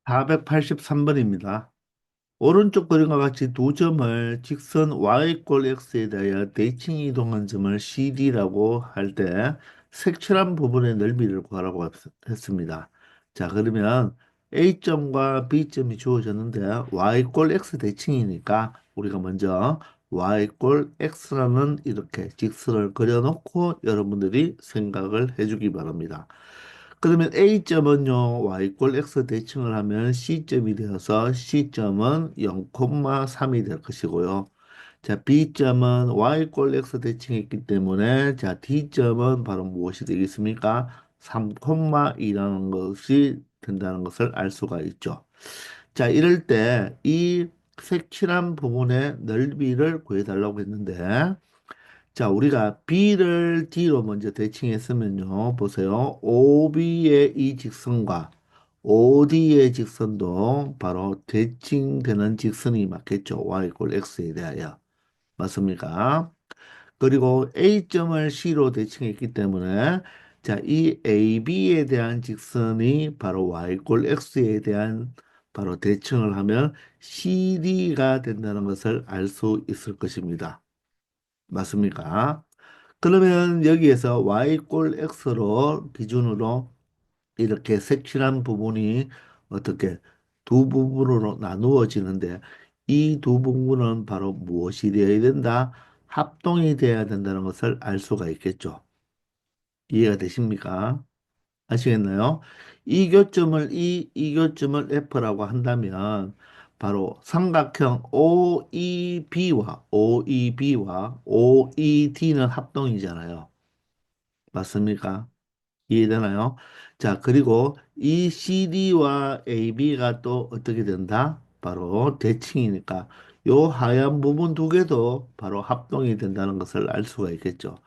483번입니다. 오른쪽 그림과 같이 두 점을 직선 y꼴 x에 대하여 대칭 이동한 점을 CD라고 할 때 색칠한 부분의 넓이를 구하라고 했습니다. 자, 그러면 A점과 B점이 주어졌는데 y꼴 x 대칭이니까 우리가 먼저 y꼴 x라는 이렇게 직선을 그려놓고 여러분들이 생각을 해주기 바랍니다. 그러면 A점은요, Y꼴 X 대칭을 하면 C점이 되어서 C점은 0,3이 될 것이고요. 자, B점은 Y꼴 X 대칭했기 때문에, 자, D점은 바로 무엇이 되겠습니까? 3,2라는 것이 된다는 것을 알 수가 있죠. 자, 이럴 때 이 색칠한 부분의 넓이를 구해달라고 했는데, 자, 우리가 B를 D로 먼저 대칭했으면요. 보세요. OB의 이 직선과 OD의 직선도 바로 대칭되는 직선이 맞겠죠. Y 꼴 X에 대하여. 맞습니까? 그리고 A점을 C로 대칭했기 때문에 자, 이 AB에 대한 직선이 바로 Y 꼴 X에 대한 바로 대칭을 하면 CD가 된다는 것을 알 수 있을 것입니다. 맞습니까? 그러면 여기에서 y꼴 x로 기준으로 이렇게 색칠한 부분이 어떻게 두 부분으로 나누어지는데 이 두 부분은 바로 무엇이 되어야 된다? 합동이 되어야 된다는 것을 알 수가 있겠죠. 이해가 되십니까? 아시겠나요? 이 교점을 F라고 한다면 바로 삼각형 OEB와 OED는 합동이잖아요. 맞습니까? 이해되나요? 자, 그리고 이 CD와 AB가 또 어떻게 된다? 바로 대칭이니까 요 하얀 부분 두 개도 바로 합동이 된다는 것을 알 수가 있겠죠.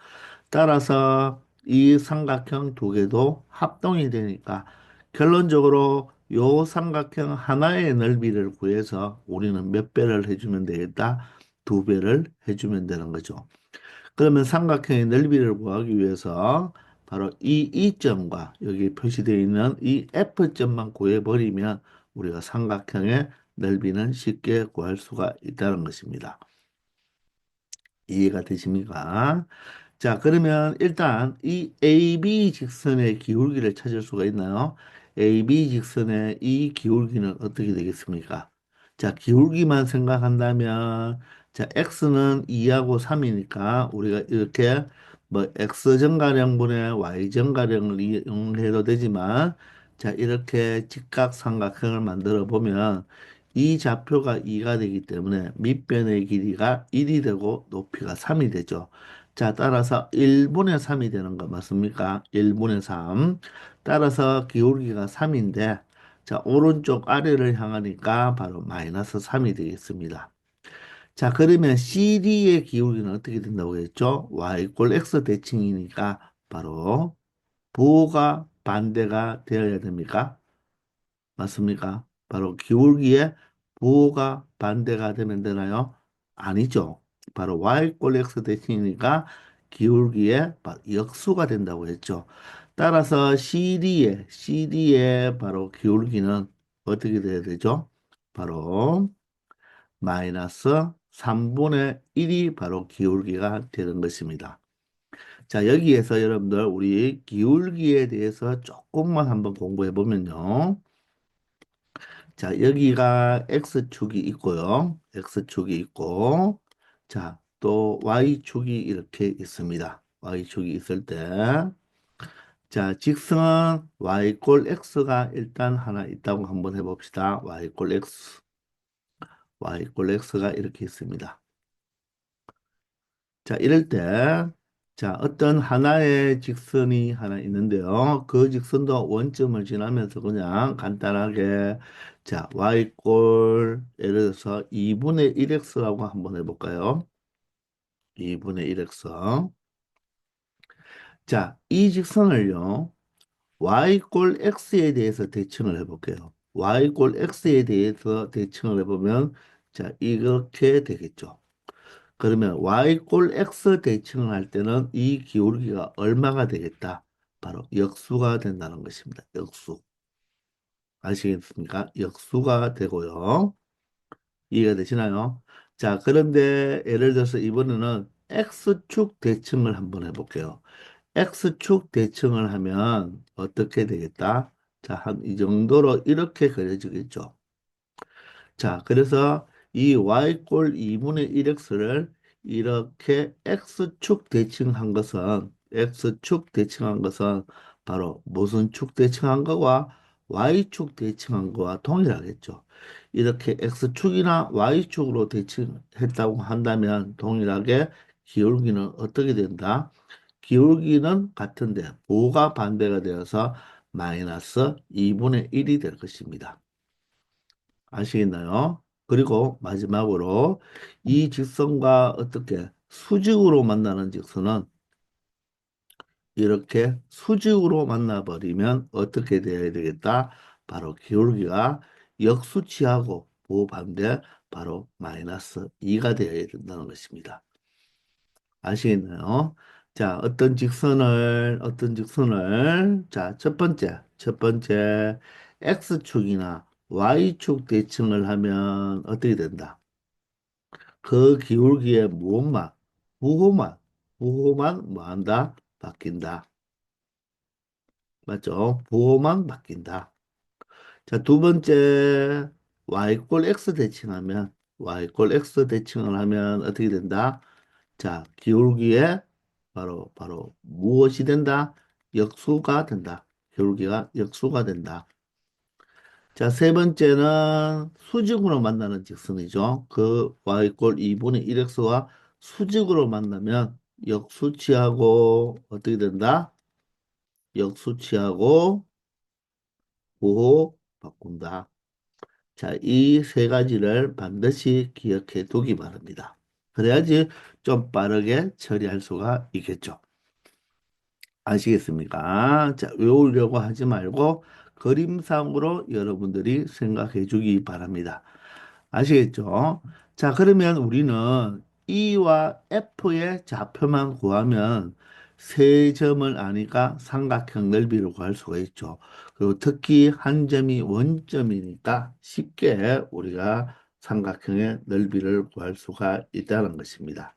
따라서 이 삼각형 두 개도 합동이 되니까 결론적으로 요 삼각형 하나의 넓이를 구해서 우리는 몇 배를 해주면 되겠다? 두 배를 해주면 되는 거죠. 그러면 삼각형의 넓이를 구하기 위해서 바로 이 이점과 여기 표시되어 있는 이 F점만 구해버리면 우리가 삼각형의 넓이는 쉽게 구할 수가 있다는 것입니다. 이해가 되십니까? 자, 그러면 일단 이 AB 직선의 기울기를 찾을 수가 있나요? AB 직선의 이 기울기는 어떻게 되겠습니까? 자, 기울기만 생각한다면, 자, X는 2하고 3이니까 우리가 이렇게 뭐 X 정가량분의 Y 정가량을 이용해도 되지만, 자, 이렇게 직각삼각형을 만들어 보면 이 좌표가 2가 되기 때문에 밑변의 길이가 1이 되고 높이가 3이 되죠. 자, 따라서 1분의 3이 되는 거 맞습니까? 1분의 3. 따라서 기울기가 3인데, 자, 오른쪽 아래를 향하니까 바로 마이너스 3이 되겠습니다. 자, 그러면 CD의 기울기는 어떻게 된다고 했죠? Y 꼴 X 대칭이니까 바로 부호가 반대가 되어야 됩니까? 맞습니까? 바로 기울기에 부호가 반대가 되면 되나요? 아니죠. 바로 y꼴 x 대칭이니까 기울기에 역수가 된다고 했죠. 따라서 CD의 바로 기울기는 어떻게 돼야 되죠? 바로 마이너스 3분의 1이 바로 기울기가 되는 것입니다. 자, 여기에서 여러분들 우리 기울기에 대해서 조금만 한번 공부해 보면요. 자, 여기가 X축이 있고요. X축이 있고, 자, 또 Y축이 이렇게 있습니다. Y축이 있을 때, 자, 직선 Y꼴 X가 일단 하나 있다고 한번 해봅시다. Y꼴 X. Y꼴 X가 이렇게 있습니다. 자, 이럴 때, 자, 어떤 하나의 직선이 하나 있는데요. 그 직선도 원점을 지나면서 그냥 간단하게, 자, y꼴, 예를 들어서 2분의 1x라고 한번 해볼까요? 2분의 1x. 자, 이 직선을요, y꼴 x에 대해서 대칭을 해볼게요. y꼴 x에 대해서 대칭을 해보면, 자, 이렇게 되겠죠. 그러면 y꼴 x 대칭을 할 때는 이 기울기가 얼마가 되겠다? 바로 역수가 된다는 것입니다. 역수. 아시겠습니까? 역수가 되고요. 이해가 되시나요? 자, 그런데 예를 들어서 이번에는 X축 대칭을 한번 해볼게요. X축 대칭을 하면 어떻게 되겠다? 자, 한 이 정도로 이렇게 그려지겠죠. 자, 그래서 이 y꼴 2분의 1x를 이렇게 x축 대칭한 것은 바로 무슨 축 대칭한 거와 y축 대칭한 거와 동일하겠죠. 이렇게 x축이나 y축으로 대칭했다고 한다면 동일하게 기울기는 어떻게 된다? 기울기는 같은데 부호가 반대가 되어서 마이너스 2분의 1이 될 것입니다. 아시겠나요? 그리고 마지막으로 이 직선과 어떻게 수직으로 만나는 직선은 이렇게 수직으로 만나버리면 어떻게 되어야 되겠다? 바로 기울기가 역수치하고 부반대 바로 마이너스 2가 되어야 된다는 것입니다. 아시겠나요? 자, 자, 첫 번째, X축이나 Y축 대칭을 하면 어떻게 된다? 그 기울기의 무엇만, 부호만, 부호만 뭐 한다? 바뀐다. 맞죠? 부호만 바뀐다. 자, 두 번째, Y 꼴 X 대칭을 하면 어떻게 된다? 자, 기울기에 바로 무엇이 된다? 역수가 된다. 기울기가 역수가 된다. 자, 세 번째는 수직으로 만나는 직선이죠. 그 y꼴 2분의 1x와 수직으로 만나면 역수치하고 어떻게 된다? 역수치하고 부호 바꾼다. 자, 이 세 가지를 반드시 기억해 두기 바랍니다. 그래야지 좀 빠르게 처리할 수가 있겠죠. 아시겠습니까? 자, 외우려고 하지 말고 그림상으로 여러분들이 생각해 주기 바랍니다. 아시겠죠? 자, 그러면 우리는 E와 F의 좌표만 구하면 세 점을 아니까 삼각형 넓이를 구할 수가 있죠. 그리고 특히 한 점이 원점이니까 쉽게 우리가 삼각형의 넓이를 구할 수가 있다는 것입니다.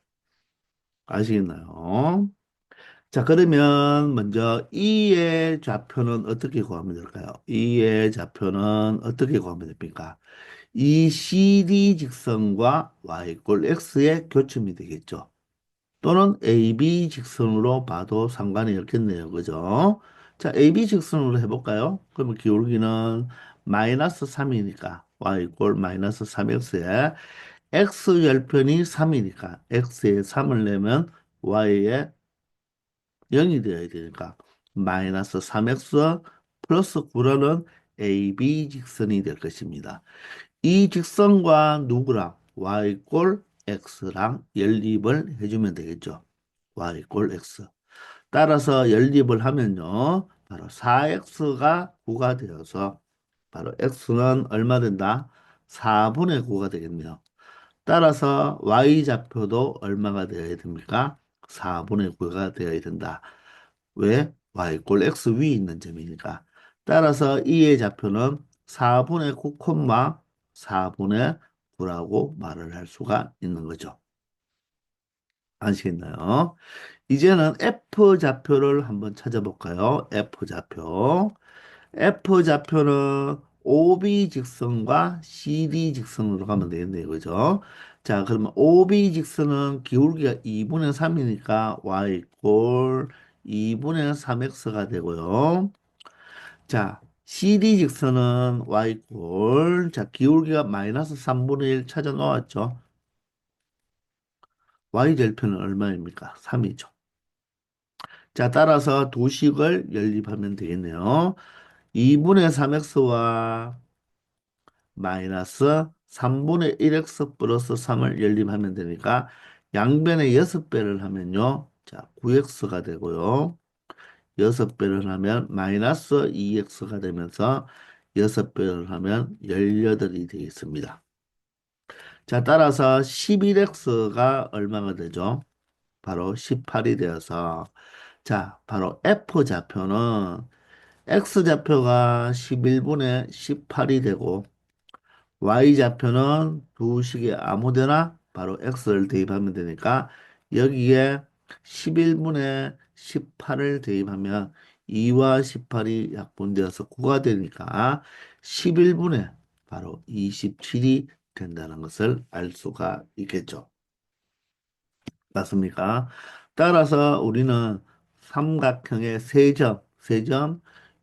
아시겠나요? 자, 그러면 먼저 E의 좌표는 어떻게 구하면 될까요? E의 좌표는 어떻게 구하면 됩니까? 이 CD 직선과 Y꼴 X의 교점이 되겠죠. 또는 AB 직선으로 봐도 상관이 없겠네요. 그죠? 자, AB 직선으로 해볼까요? 그러면 기울기는 마이너스 3이니까 Y꼴 마이너스 3X에 X열편이 3이니까 X에 3을 내면 Y에 0이 되어야 되니까 마이너스 3x 플러스 9라는 AB 직선이 될 것입니다. 이 직선과 누구랑 y꼴 x랑 연립을 해주면 되겠죠. y꼴 x. 따라서 연립을 하면요. 바로 4x가 9가 되어서 바로 x는 얼마 된다? 4분의 9가 되겠네요. 따라서 y좌표도 얼마가 되어야 됩니까? 4분의 9가 되어야 된다. 왜? y꼴 x 위에 있는 점이니까. 따라서 이의 좌표는 4분의 9, 4분의 9라고 말을 할 수가 있는 거죠. 아시겠나요? 이제는 F 좌표를 한번 찾아볼까요? F 좌표. F 좌표는 OB 직선과 CD 직선으로 가면 되겠네요. 그죠? 자, 그러면 OB 직선은 기울기가 2분의 3이니까 Y꼴 2분의 3X가 되고요. 자, CD 직선은 Y꼴. 자, 기울기가 마이너스 3분의 1 찾아 놓았죠. Y절편은 얼마입니까? 3이죠. 자, 따라서 두 식을 연립하면 되겠네요. 2분의 3x와 마이너스 3분의 1x 플러스 3을 연립하면 되니까 양변에 6배를 하면요. 자, 9x가 되고요. 6배를 하면 마이너스 2x가 되면서 6배를 하면 18이 되겠습니다. 자, 따라서 11x가 얼마가 되죠? 바로 18이 되어서 자, 바로 F 좌표는 X좌표가 11분의 18이 되고 Y좌표는 두 식의 아무 데나 바로 X를 대입하면 되니까 여기에 11분의 18을 대입하면 2와 18이 약분되어서 9가 되니까 11분의 바로 27이 된다는 것을 알 수가 있겠죠. 맞습니까? 따라서 우리는 삼각형의 세점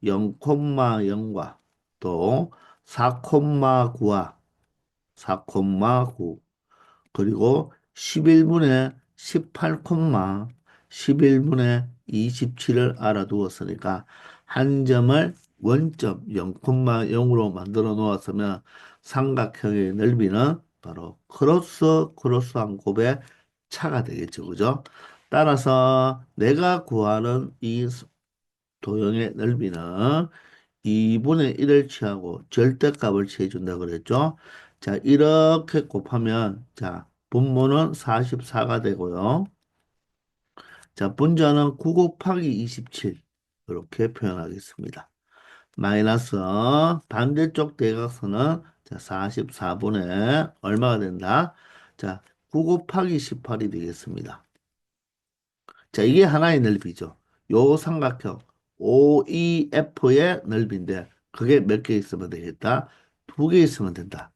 0,0과 또 4,9와 4,9 그리고 11분의 18, 11분의 27을 알아두었으니까 한 점을 원점 0,0으로 만들어 놓았으면 삼각형의 넓이는 바로 크로스 한 곱의 차가 되겠죠. 그죠? 따라서 내가 구하는 이 도형의 넓이는 2분의 1을 취하고 절대값을 취해준다 그랬죠. 자, 이렇게 곱하면, 자, 분모는 44가 되고요. 자, 분자는 9 곱하기 27. 이렇게 표현하겠습니다. 마이너스 반대쪽 대각선은 자, 44분의 얼마가 된다? 자, 9 곱하기 18이 되겠습니다. 자, 이게 하나의 넓이죠. 요 삼각형 OEF의 넓이인데 그게 몇 개 있으면 되겠다? 두 개 있으면 된다.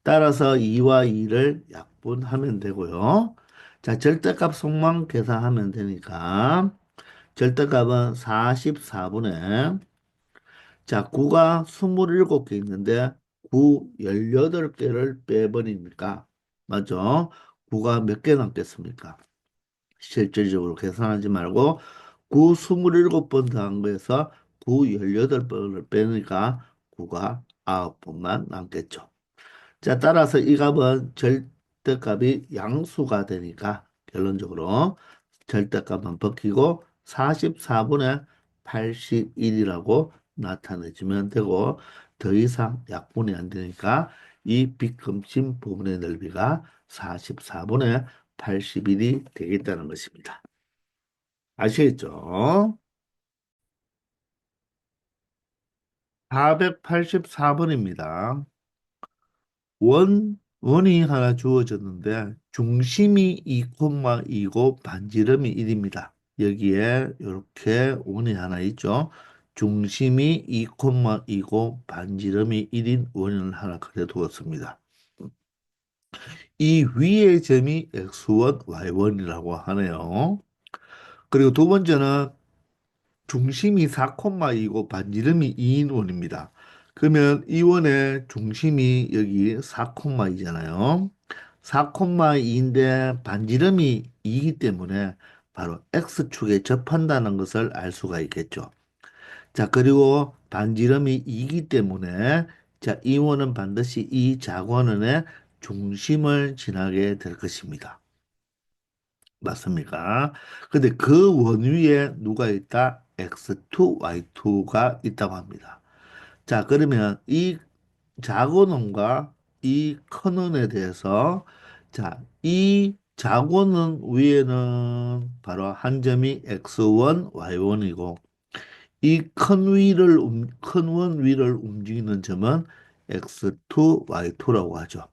따라서 2와 2를 약분하면 되고요. 자, 절대값 속만 계산하면 되니까 절대값은 44분의 자, 9가 27개 있는데 9 18개를 빼버리니까 맞죠? 9가 몇 개 남겠습니까? 실질적으로 계산하지 말고 9 27번 더한 거에서 9 18번을 빼니까 9가 9번만 남겠죠. 자, 따라서 이 값은 절대값이 양수가 되니까 결론적으로 절대값만 벗기고 44분의 81이라고 나타내주면 되고 더 이상 약분이 안 되니까 이 빗금친 부분의 넓이가 44분의 81이 되겠다는 것입니다. 아시겠죠? 484번입니다. 원이 하나 주어졌는데 중심이 2,2고 반지름이 1입니다. 여기에 이렇게 원이 하나 있죠. 중심이 2,2고 반지름이 1인 원을 하나 그려두었습니다. 이 위의 점이 x1, y1이라고 하네요. 그리고 두 번째는 중심이 4,2고 반지름이 2인 원입니다. 그러면 이 원의 중심이 여기 4,2잖아요. 4,2인데 반지름이 2이기 때문에 바로 X축에 접한다는 것을 알 수가 있겠죠. 자, 그리고 반지름이 2이기 때문에 자, 이 원은 반드시 이 작원원의 중심을 지나게 될 것입니다. 맞습니까? 근데 그 원 위에 누가 있다? X2, Y2가 있다고 합니다. 자, 그러면 이 작은 원과 이 큰 원에 대해서 자, 이 작은 원 위에는 바로 한 점이 X1, Y1이고 이 큰 원 위를 움직이는 점은 X2, Y2라고 하죠.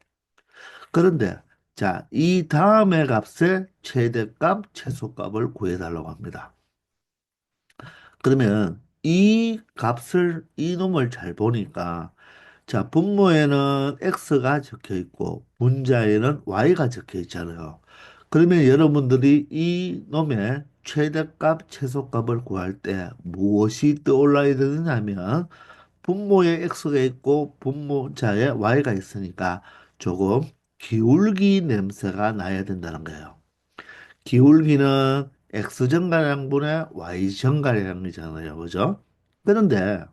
그런데 자, 이 다음의 값의 최대값, 최소값을 구해달라고 합니다. 그러면 이 값을, 이 놈을 잘 보니까 자, 분모에는 X가 적혀 있고 문자에는 Y가 적혀 있잖아요. 그러면 여러분들이 이 놈의 최대값, 최소값을 구할 때 무엇이 떠올라야 되느냐면 분모에 X가 있고 분모자에 Y가 있으니까 조금 기울기 냄새가 나야 된다는 거예요. 기울기는 X 정가량분의 Y 정가량이잖아요. 그죠? 그런데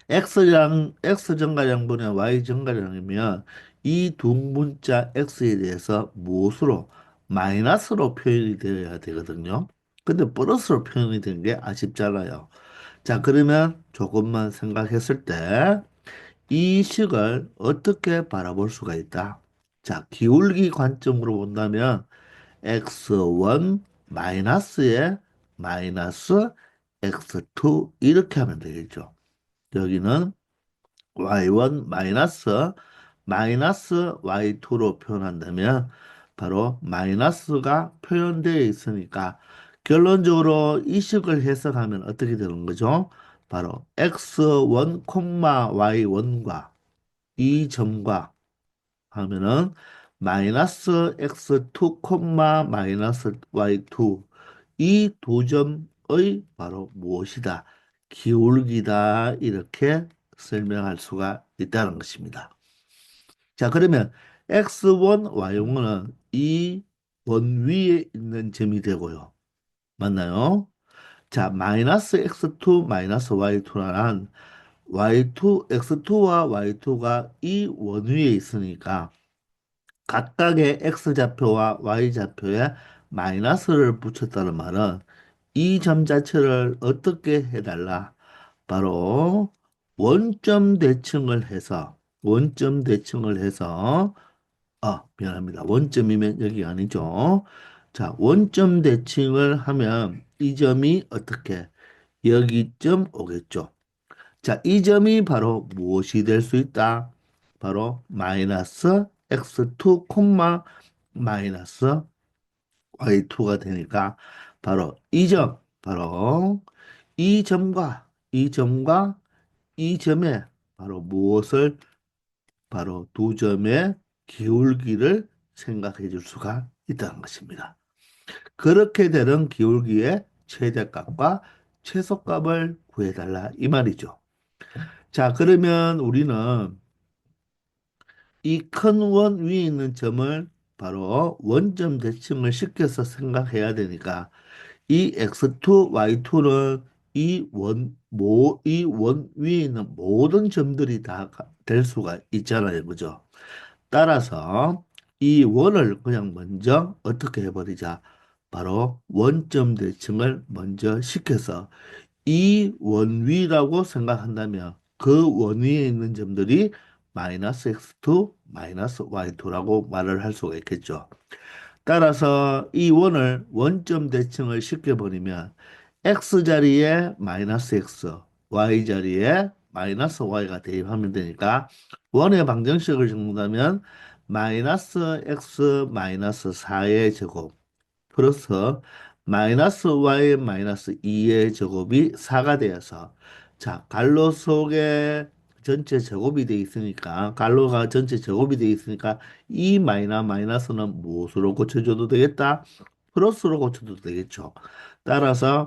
X 정가량분의 Y 정가량이면 이 두 문자 X에 대해서 무엇으로 마이너스로 표현이 되어야 되거든요. 근데 플러스로 표현이 된 게 아쉽잖아요. 자, 그러면 조금만 생각했을 때 이 식을 어떻게 바라볼 수가 있다? 자, 기울기 관점으로 본다면 x1 마이너스에 마이너스 x2 이렇게 하면 되겠죠. 여기는 y1 마이너스 y2로 표현한다면 바로 마이너스가 표현되어 있으니까 결론적으로 이 식을 해석하면 어떻게 되는 거죠? 바로 x1, y1과 이 점과 하면은 마이너스 x2, 마이너스 y2 이 두 점의 바로 무엇이다? 기울기다 이렇게 설명할 수가 있다는 것입니다. 자, 그러면 x1, y1은 이 원 위에 있는 점이 되고요. 맞나요? 자, 마이너스 x2, 마이너스 y2란 y2, x2와 y2가 이 원 위에 있으니까 각각의 x좌표와 y좌표에 마이너스를 붙였다는 말은 이 점 자체를 어떻게 해달라? 바로 미안합니다. 원점이면 여기 아니죠. 자, 원점 대칭을 하면 이 점이 어떻게 여기쯤 오겠죠. 자, 이 점이 바로 무엇이 될 수 있다? 바로 마이너스 x2, 마이너스 y2가 되니까 바로 이 점, 바로 이 점과 이 점에 바로 무엇을 바로 두 점의 기울기를 생각해 줄 수가 있다는 것입니다. 그렇게 되는 기울기의 최대값과 최소값을 구해달라 이 말이죠. 자, 그러면 우리는 이 큰 원 위에 있는 점을 바로 원점 대칭을 시켜서 생각해야 되니까 이 x2, y2는 이 원 위에 있는 모든 점들이 다 될 수가 있잖아요. 그죠? 따라서 이 원을 그냥 먼저 어떻게 해버리자. 바로 원점 대칭을 먼저 시켜서 이 원위라고 생각한다면 그 원위에 있는 점들이 마이너스 x2, 마이너스 y2라고 말을 할 수가 있겠죠. 따라서 이 원을 원점 대칭을 시켜버리면 x 자리에 마이너스 x, y 자리에 마이너스 y가 대입하면 되니까 원의 방정식을 적는다면 마이너스 x 마이너스 4의 제곱 플러스 마이너스 y 마이너스 2의 제곱이 4가 되어서 자, 갈로 속에 전체 제곱이 되어 있으니까 갈로가 전체 제곱이 되어 있으니까 이 마이너스는 무엇으로 고쳐줘도 되겠다? 플러스로 고쳐도 되겠죠. 따라서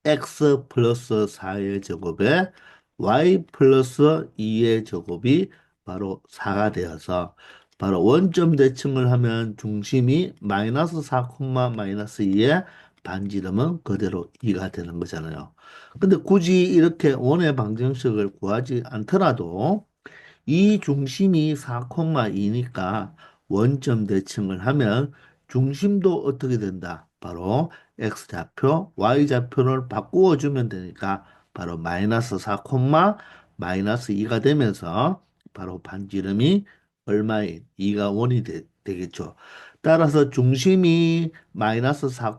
x 플러스 4의 제곱에 y 플러스 2의 제곱이 바로 4가 되어서 바로 원점 대칭을 하면 중심이 마이너스 4, 마이너스 2의 반지름은 그대로 2가 되는 거잖아요. 근데 굳이 이렇게 원의 방정식을 구하지 않더라도 이 중심이 4,2니까 원점 대칭을 하면 중심도 어떻게 된다? 바로 x좌표, y좌표를 바꾸어 주면 되니까 바로 마이너스 4, 마이너스 2가 되면서 바로 반지름이 얼마인 2가 원이 되겠죠. 따라서 중심이 마이너스 4,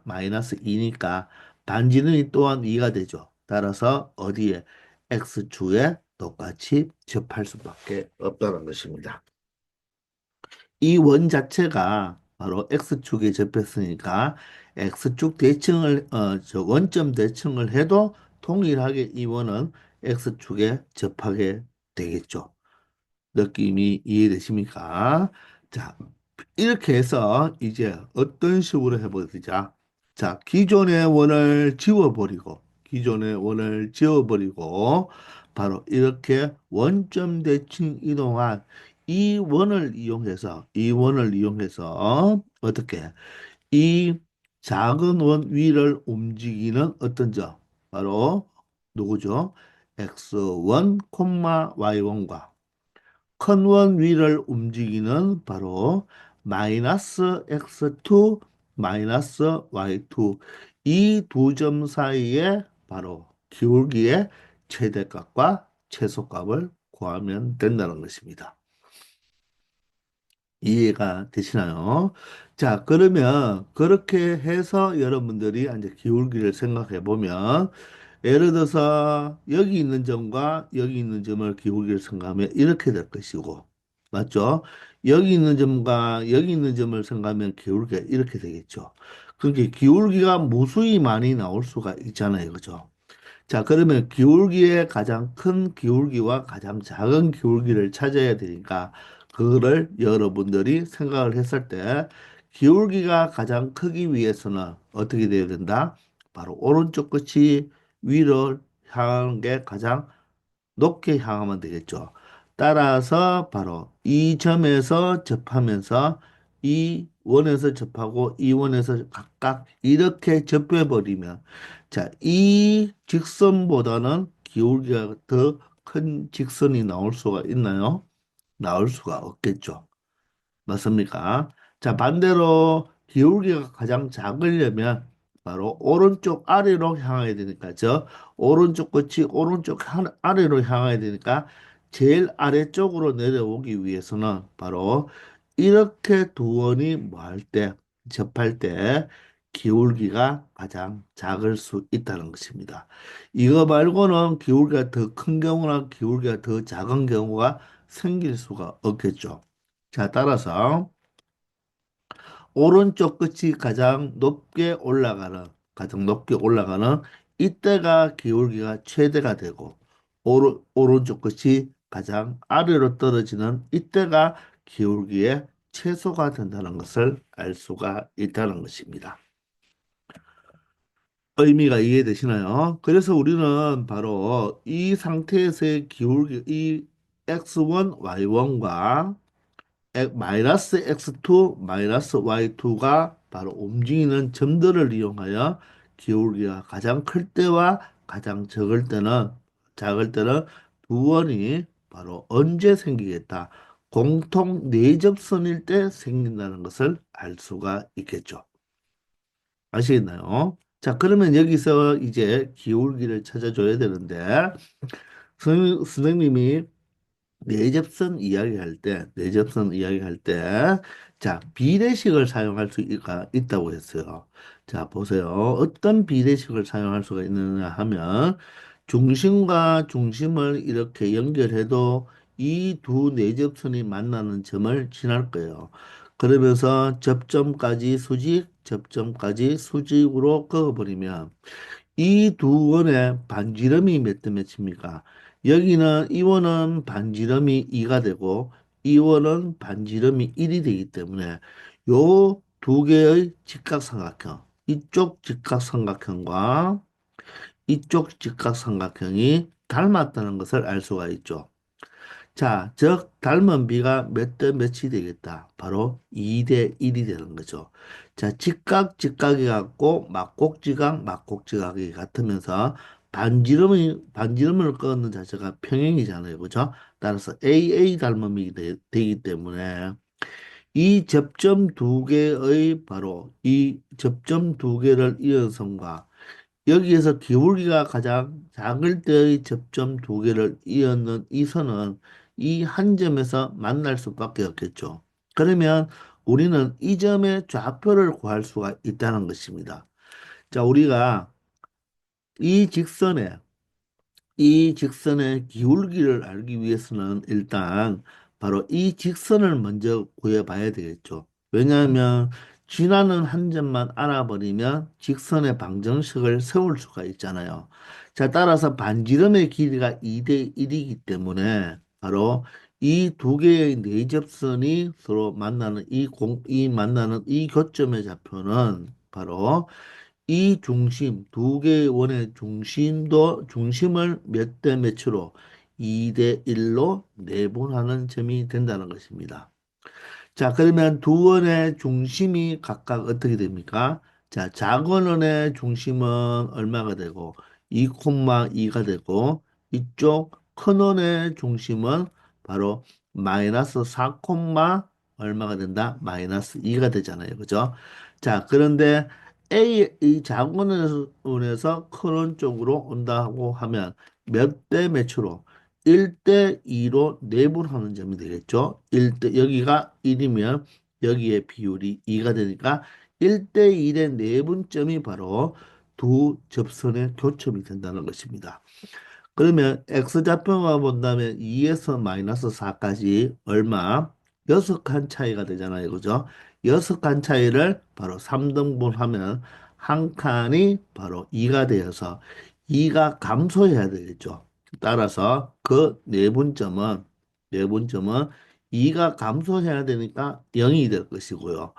마이너스 2니까 반지름이 또한 2가 되죠. 따라서 어디에 x축에 똑같이 접할 수밖에 없다는 것입니다. 이 원 자체가 바로 x축에 접했으니까 x축 대칭을 저 원점 대칭을 해도 동일하게 이 원은 x축에 접하게 되겠죠. 느낌이 이해되십니까? 자, 이렇게 해서 이제 어떤 식으로 해보자. 자, 기존의 원을 지워버리고, 바로 이렇게 원점 대칭 이동한 이 원을 이용해서 어떻게 이 작은 원 위를 움직이는 어떤 점, 바로 누구죠? x1, y1과 큰 원 위를 움직이는 바로 마이너스 x2, 마이너스 y2 이 두 점 사이에 바로 기울기의 최대값과 최소값을 구하면 된다는 것입니다. 이해가 되시나요? 자, 그러면 그렇게 해서 여러분들이 이제 기울기를 생각해 보면 예를 들어서 여기 있는 점과 여기 있는 점을 기울기를 생각하면 이렇게 될 것이고, 맞죠? 여기 있는 점과 여기 있는 점을 생각하면 기울기가 이렇게 되겠죠. 그렇게 기울기가 무수히 많이 나올 수가 있잖아요. 그죠? 자, 그러면 기울기의 가장 큰 기울기와 가장 작은 기울기를 찾아야 되니까 그거를 여러분들이 생각을 했을 때 기울기가 가장 크기 위해서는 어떻게 돼야 된다? 바로 오른쪽 끝이 위로 향하는 게 가장 높게 향하면 되겠죠. 따라서 바로 이 점에서 접하면서 이 원에서 접하고 이 원에서 각각 이렇게 접해버리면 자, 이 직선보다는 기울기가 더 큰 직선이 나올 수가 있나요? 나올 수가 없겠죠. 맞습니까? 자, 반대로 기울기가 가장 작으려면 바로 오른쪽 아래로 향해야 되니까 저 오른쪽 끝이 오른쪽 아래로 향해야 되니까 제일 아래쪽으로 내려오기 위해서는 바로 이렇게 두 원이 뭐 할 때, 접할 때 기울기가 가장 작을 수 있다는 것입니다. 이거 말고는 기울기가 더 큰 경우나 기울기가 더 작은 경우가 생길 수가 없겠죠. 자, 따라서 오른쪽 끝이 가장 높게 올라가는 이때가 기울기가 최대가 되고 오른쪽 끝이 가장 아래로 떨어지는 이때가 기울기의 최소가 된다는 것을 알 수가 있다는 것입니다. 의미가 이해되시나요? 그래서 우리는 바로 이 상태에서의 기울기, 이 x1, y1과 마이너스 x2, 마이너스 y2가 바로 움직이는 점들을 이용하여 기울기가 가장 클 때와 가장 작을 때는 두 원이 바로 언제 생기겠다. 공통 내접선일 때 생긴다는 것을 알 수가 있겠죠. 아시겠나요? 자, 그러면 여기서 이제 기울기를 찾아줘야 되는데, 선생님이 내접선 이야기할 때, 자, 비례식을 사용할 수가 있다고 했어요. 자, 보세요. 어떤 비례식을 사용할 수가 있느냐 하면, 중심과 중심을 이렇게 연결해도 이 두 내접선이 만나는 점을 지날 거예요. 그러면서 접점까지 수직으로 그어버리면, 이 두 원의 반지름이 몇 대 몇입니까? 여기는 이 원은 반지름이 2가 되고 이 원은 반지름이 1이 되기 때문에 요 두 개의 직각삼각형, 이쪽 직각삼각형과 이쪽 직각삼각형이 닮았다는 것을 알 수가 있죠. 자, 즉 닮은 비가 몇 대 몇이 되겠다. 바로 2대 1이 되는 거죠. 자, 직각이 같고 막곡지각이 같으면서 반지름을 끄는 자체가 평행이잖아요. 그죠? 따라서 AA 닮음이 되기 때문에 이 접점 두 개의 바로 이 접점 두 개를 이은 선과 여기에서 기울기가 가장 작을 때의 접점 두 개를 이었는 이 선은 이 한 점에서 만날 수밖에 없겠죠. 그러면 우리는 이 점의 좌표를 구할 수가 있다는 것입니다. 자, 우리가 이 직선에 이 직선의 기울기를 알기 위해서는 일단 바로 이 직선을 먼저 구해봐야 되겠죠. 왜냐하면 지나는 한 점만 알아버리면 직선의 방정식을 세울 수가 있잖아요. 자, 따라서 반지름의 길이가 2대 1이기 때문에 바로 이 두 개의 내접선이 서로 만나는 이 교점의 좌표는 바로 이 중심, 두 개의 원의 중심을 몇 대 몇으로 2대 1로 내분하는 점이 된다는 것입니다. 자, 그러면 두 원의 중심이 각각 어떻게 됩니까? 자, 작은 원의 중심은 얼마가 되고 2,2가 되고 이쪽 큰 원의 중심은 바로 마이너스 4, 얼마가 된다? 마이너스 2가 되잖아요. 그죠? 자, 그런데 이 작은 원에서 큰 원 쪽으로 온다고 하면 몇 대 몇으로? 1대 2로 내분하는 점이 되겠죠. 여기가 1이면 여기에 비율이 2가 되니까 1대 1의 내분점이 바로 두 접선의 교점이 된다는 것입니다. 그러면 x좌표만 본다면 2에서 마이너스 4까지 얼마? 6칸 차이가 되잖아요. 그죠? 6칸 차이를 바로 3등분하면 한 칸이 바로 2가 되어서 2가 감소해야 되겠죠. 따라서 그 내분점은 2가 감소해야 되니까 0이 될 것이고요.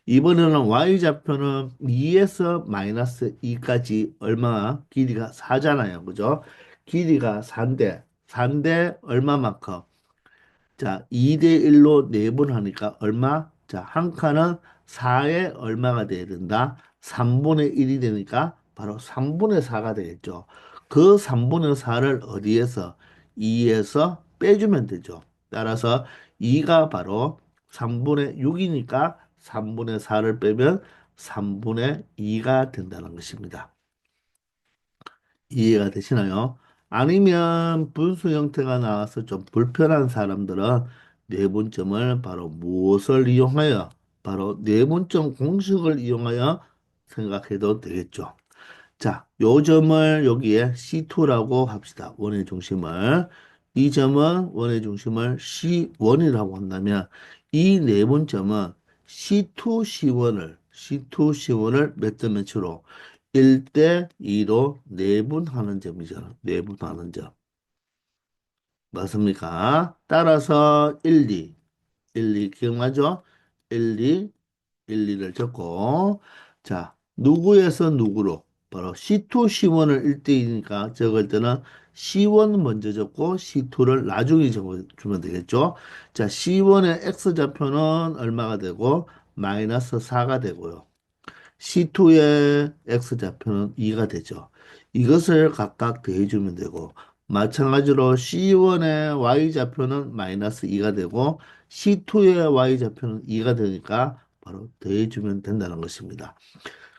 이번에는 y좌표는 2에서 마이너스 2까지 얼마? 길이가 4잖아요. 그죠? 길이가 4인데 얼마만큼? 자, 2대 1로 내분하니까 얼마? 자, 한 칸은 4에 얼마가 돼야 된다? 3분의 1이 되니까 바로 3분의 4가 되겠죠. 그 3분의 4를 어디에서? 2에서 빼주면 되죠. 따라서 2가 바로 3분의 6이니까 3분의 4를 빼면 3분의 2가 된다는 것입니다. 이해가 되시나요? 아니면 분수 형태가 나와서 좀 불편한 사람들은 내분점을 바로 무엇을 이용하여? 바로 내분점 공식을 이용하여 생각해도 되겠죠. 자, 요 점을 여기에 C2라고 합시다. 원의 중심을. 이 점은 원의 중심을 C1이라고 한다면 이 내분점은 C2, C1을 몇 대 몇으로? 1대 2로 내분하는 점이잖아. 내분하는 점. 맞습니까? 따라서 1, 2 기억나죠? 1, 2, 1, 2를 적고 자, 누구에서 누구로? 바로 C2, C1을 1대2니까 적을 때는 C1 먼저 적고 C2를 나중에 적어주면 되겠죠? 자, C1의 X좌표는 얼마가 되고 마이너스 4가 되고요. C2의 X좌표는 2가 되죠. 이것을 각각 더해주면 되고 마찬가지로 C1의 Y좌표는 마이너스 2가 되고 C2의 Y좌표는 2가 되니까 바로 더해주면 된다는 것입니다.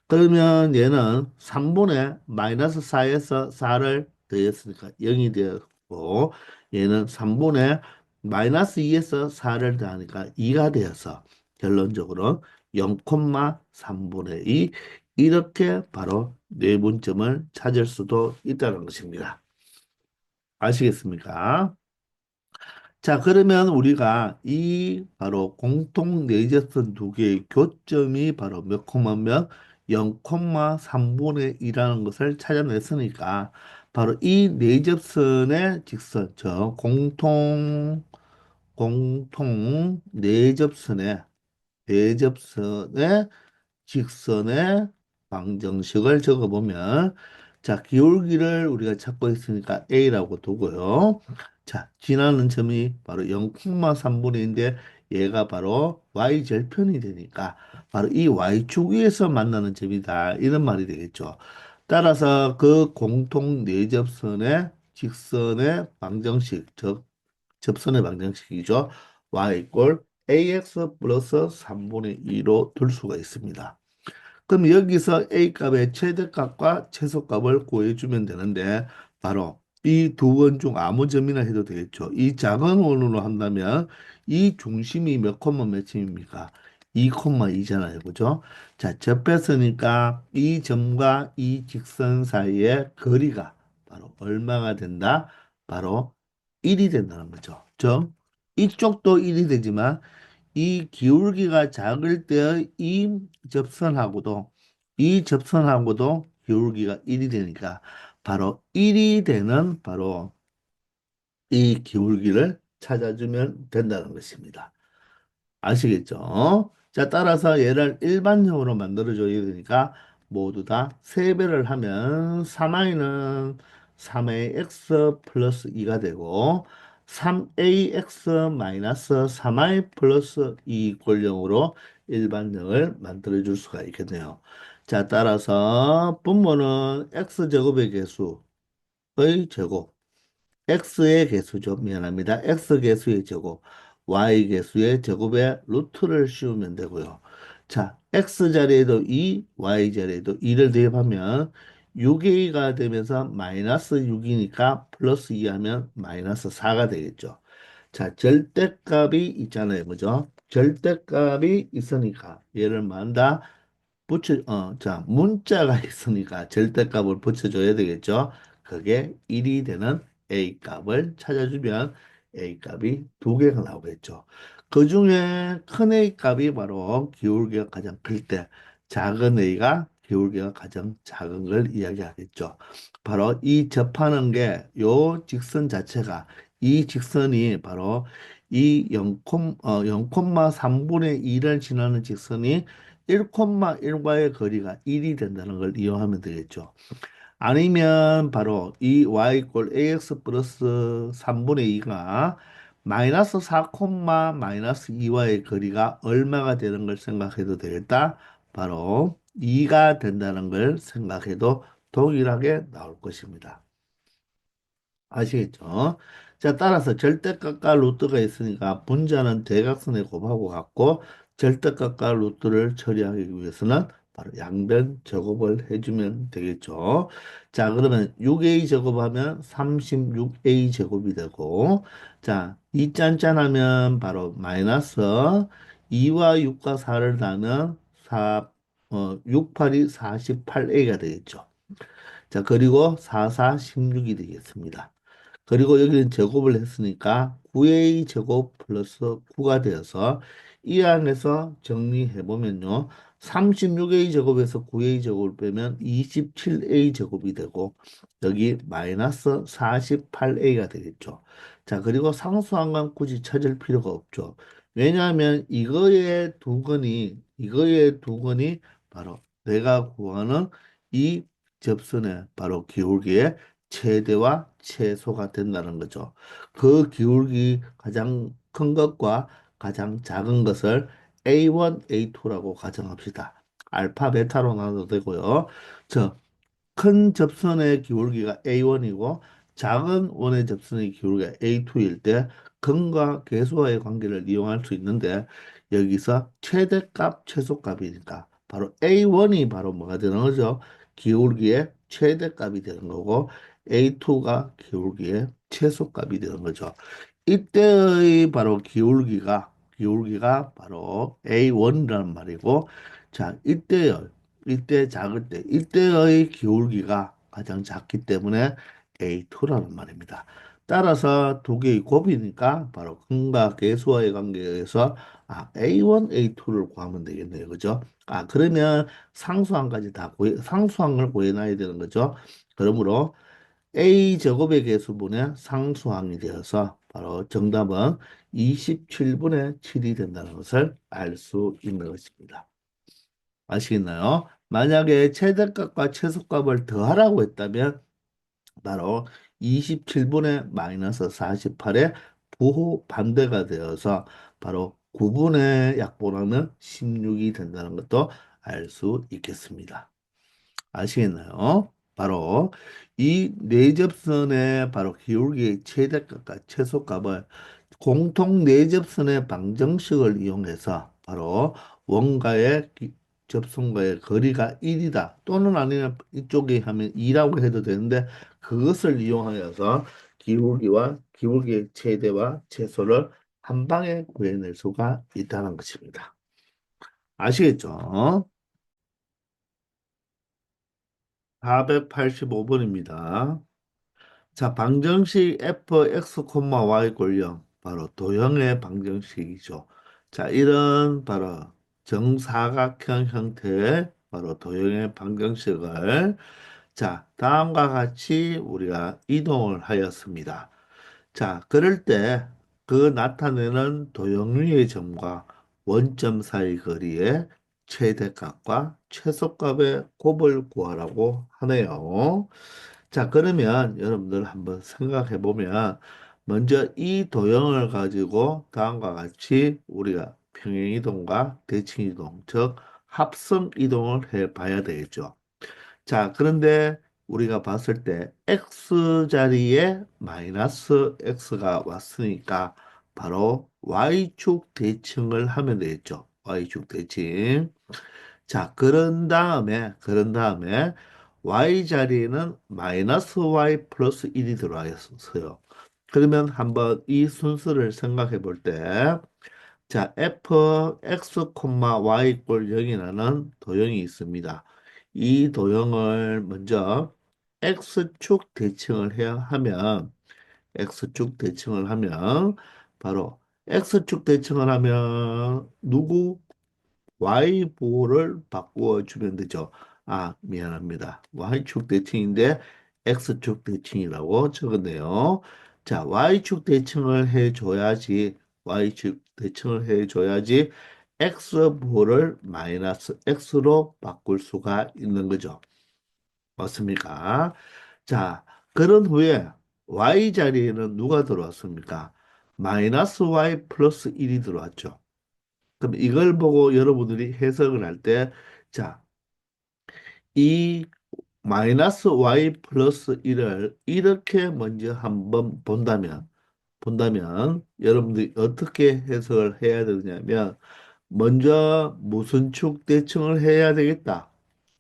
그러면 얘는 3분의 마이너스 4에서 4를 더했으니까 0이 되었고 얘는 3분의 마이너스 2에서 4를 더하니까 2가 되어서 결론적으로 0,3분의 2 이렇게 바로 내분점을 찾을 수도 있다는 것입니다. 아시겠습니까? 자, 그러면 우리가 이 바로 공통 네이저선 두 개의 교점이 바로 몇 콤마면 0,3분의 2라는 것을 찾아냈으니까 바로 이 네이접선의 직선, 저 공통 네접선의 직선의 방정식을 적어보면 자, 기울기를 우리가 찾고 있으니까 A라고 두고요. 자, 지나는 점이 바로 0,3분의 1인데 얘가 바로 Y절편이 되니까 바로 이 Y축 위에서 만나는 점이다. 이런 말이 되겠죠. 따라서 그 공통 네접선의 직선의 방정식, 즉 접선의 방정식이죠. Y 이꼴 AX 플러스 3분의 2로 둘 수가 있습니다. 그럼 여기서 A 값의 최대값과 최소값을 구해주면 되는데 바로 이 두 번 중 아무 점이나 해도 되겠죠. 이 작은 원으로 한다면 이 중심이 몇 콤마 몇입니까? 2,2잖아요. 그죠? 자, 접했으니까 이 점과 이 직선 사이의 거리가 바로 얼마가 된다? 바로 1이 된다는 거죠. 즉, 이쪽도 1이 되지만 이 기울기가 작을 때의 이 접선하고도 기울기가 1이 되니까 바로 1이 되는 바로 이 기울기를 찾아주면 된다는 것입니다. 아시겠죠? 자, 따라서 얘를 일반형으로 만들어줘야 되니까 모두 다 세배를 하면 3i는 3a x 플러스 2가 되고 3ax 마이너스 3i 플러스 2 꼴령으로 일반형을 만들어줄 수가 있겠네요. 자, 따라서 분모는 x제곱의 개수의 제곱 x의 개수죠. 미안합니다. x 개수의 제곱, y 개수의 제곱에 루트를 씌우면 되고요. 자, x 자리에도 2, y 자리에도 2를 대입하면 6a가 되면서 마이너스 6이니까 플러스 2 하면 마이너스 4가 되겠죠. 자, 절대값이 있잖아요. 그죠? 절대값이 있으니까 얘를 만다 자, 문자가 있으니까 절대값을 붙여줘야 되겠죠. 그게 1이 되는 A 값을 찾아주면 A 값이 두 개가 나오겠죠. 그 중에 큰 A 값이 바로 기울기가 가장 클 때, 작은 A가 기울기가 가장 작은 걸 이야기하겠죠. 바로 이 접하는 게 요 직선 자체가 이 직선이 바로 이 0,3분의 2를 지나는 직선이 1,1과의 거리가 1이 된다는 걸 이용하면 되겠죠. 아니면 바로 이 y 이퀄 ax 플러스 3분의 2가 마이너스 4, 마이너스 2와의 거리가 얼마가 되는 걸 생각해도 되겠다. 바로 2가 된다는 걸 생각해도 동일하게 나올 것입니다. 아시겠죠? 자, 따라서 절대값과 루트가 있으니까 분자는 대각선의 곱하고 같고 절대값과 루트를 처리하기 위해서는 바로 양변 제곱을 해주면 되겠죠. 자, 그러면 6a 제곱하면 36a 제곱이 되고 자, 2 짠짠하면 바로 마이너스 2와 6과 4를 나면 6, 8이 48a가 되겠죠. 자, 그리고 4, 4, 16이 되겠습니다. 그리고 여기는 제곱을 했으니까 9a 제곱 플러스 9가 되어서 이 안에서 정리해 보면요. 36a 제곱에서 9a 제곱을 빼면 27a 제곱이 되고 여기 마이너스 48a가 되겠죠. 자, 그리고 상수한 건 굳이 찾을 필요가 없죠. 왜냐하면 이거의 두 건이 바로 내가 구하는 이 접선의 바로 기울기의 최대와 최소가 된다는 거죠. 그 기울기 가장 큰 것과 가장 작은 것을 A1, A2라고 가정합시다. 알파, 베타로 나눠도 되고요. 큰 접선의 기울기가 A1이고 작은 원의 접선의 기울기가 A2일 때 근과 계수와의 관계를 이용할 수 있는데 여기서 최대값, 최소값이니까 바로 A1이 바로 뭐가 되는 거죠? 기울기의 최대값이 되는 거고 A2가 기울기의 최소값이 되는 거죠. 이때의 바로 기울기가 바로 A1이라는 말이고 자, 이때 작을 때, 이때의 기울기가 가장 작기 때문에 A2라는 말입니다. 따라서 두 개의 곱이니까 바로 근과 계수와의 관계에서 A1, A2를 구하면 되겠네요. 그죠? 그러면 상수항을 구해놔야 되는 거죠. 그러므로 A 제곱의 개수분의 상수항이 되어서 바로 정답은 27분의 7이 된다는 것을 알 수 있는 것입니다. 아시겠나요? 만약에 최대값과 최소값을 더하라고 했다면 바로 27분의 마이너스 48의 부호 반대가 되어서 바로 9분의 약분하면 16이 된다는 것도 알 수 있겠습니다. 아시겠나요? 바로 이 내접선의 바로 기울기의 최대값과 최소값을 공통 내접선의 방정식을 이용해서 바로 원가의 접선과의 거리가 1이다 또는 아니면 이쪽에 하면 2라고 해도 되는데 그것을 이용하여서 기울기와 기울기의 최대와 최소를 한 방에 구해낼 수가 있다는 것입니다. 아시겠죠? 485번입니다. 자, 방정식 fx, y 꼴0 바로 도형의 방정식이죠. 자, 이런 바로 정사각형 형태의 바로 도형의 방정식을 자, 다음과 같이 우리가 이동을 하였습니다. 자, 그럴 때 그 나타내는 도형의 점과 원점 사이 거리의 최대값과 최소값의 곱을 구하라고 하네요. 자, 그러면 여러분들 한번 생각해 보면 먼저 이 도형을 가지고 다음과 같이 우리가 평행이동과 대칭이동, 즉 합성 이동을 해 봐야 되겠죠. 자, 그런데 우리가 봤을 때 x 자리에 마이너스 x가 왔으니까 바로 y축 대칭을 하면 되겠죠. y축 대칭. 자, 그런 다음에 y 자리에는 마이너스 y 플러스 1이 들어와 있어요. 그러면 한번 이 순서를 생각해 볼 때, 자, fx, y 이꼴 0이라는 도형이 있습니다. 이 도형을 먼저 x축 대칭을 해야 하면 x축 대칭을 하면 바로 x축 대칭을 하면 누구 y보호를 바꾸어 주면 되죠. 아, 미안합니다. y축 대칭인데 x축 대칭이라고 적었네요. 자, y축 대칭을 해줘야지 y축 대칭을 해줘야지 x보호를 마이너스 x로 바꿀 수가 있는 거죠. 맞습니까? 자, 그런 후에 y 자리에는 누가 들어왔습니까? 마이너스 y 플러스 1이 들어왔죠. 그럼 이걸 보고 여러분들이 해석을 할 때, 자, 이 마이너스 y 플러스 1을 이렇게 먼저 한번 본다면 여러분들이 어떻게 해석을 해야 되냐면 먼저 무슨 축 대칭을 해야 되겠다.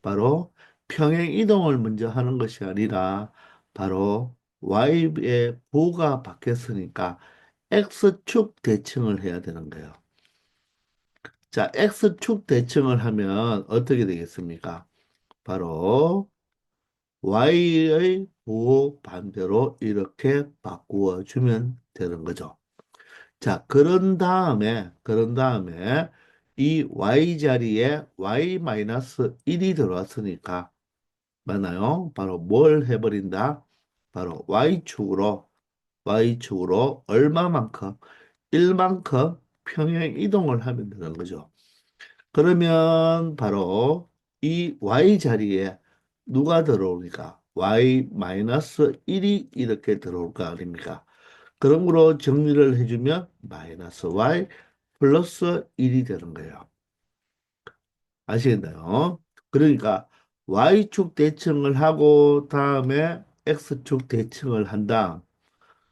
바로 평행 이동을 먼저 하는 것이 아니라 바로 y의 보가 바뀌었으니까 x축 대칭을 해야 되는 거예요. 자, x축 대칭을 하면 어떻게 되겠습니까? 바로 y의 보 반대로 이렇게 바꾸어 주면 되는 거죠. 자, 그런 다음에 이 y 자리에 y-1이 들어왔으니까 맞나요? 바로 뭘 해버린다? 바로 y축으로 얼마만큼? 1만큼 평행 이동을 하면 되는 거죠. 그러면 바로 이 y 자리에 누가 들어오니까 y-1이 이렇게 들어올 거 아닙니까? 그러므로 정리를 해주면 마이너스 y 플러스 1이 되는 거예요. 아시겠나요? 그러니까 y축 대칭을 하고 다음에 x축 대칭을 한 다음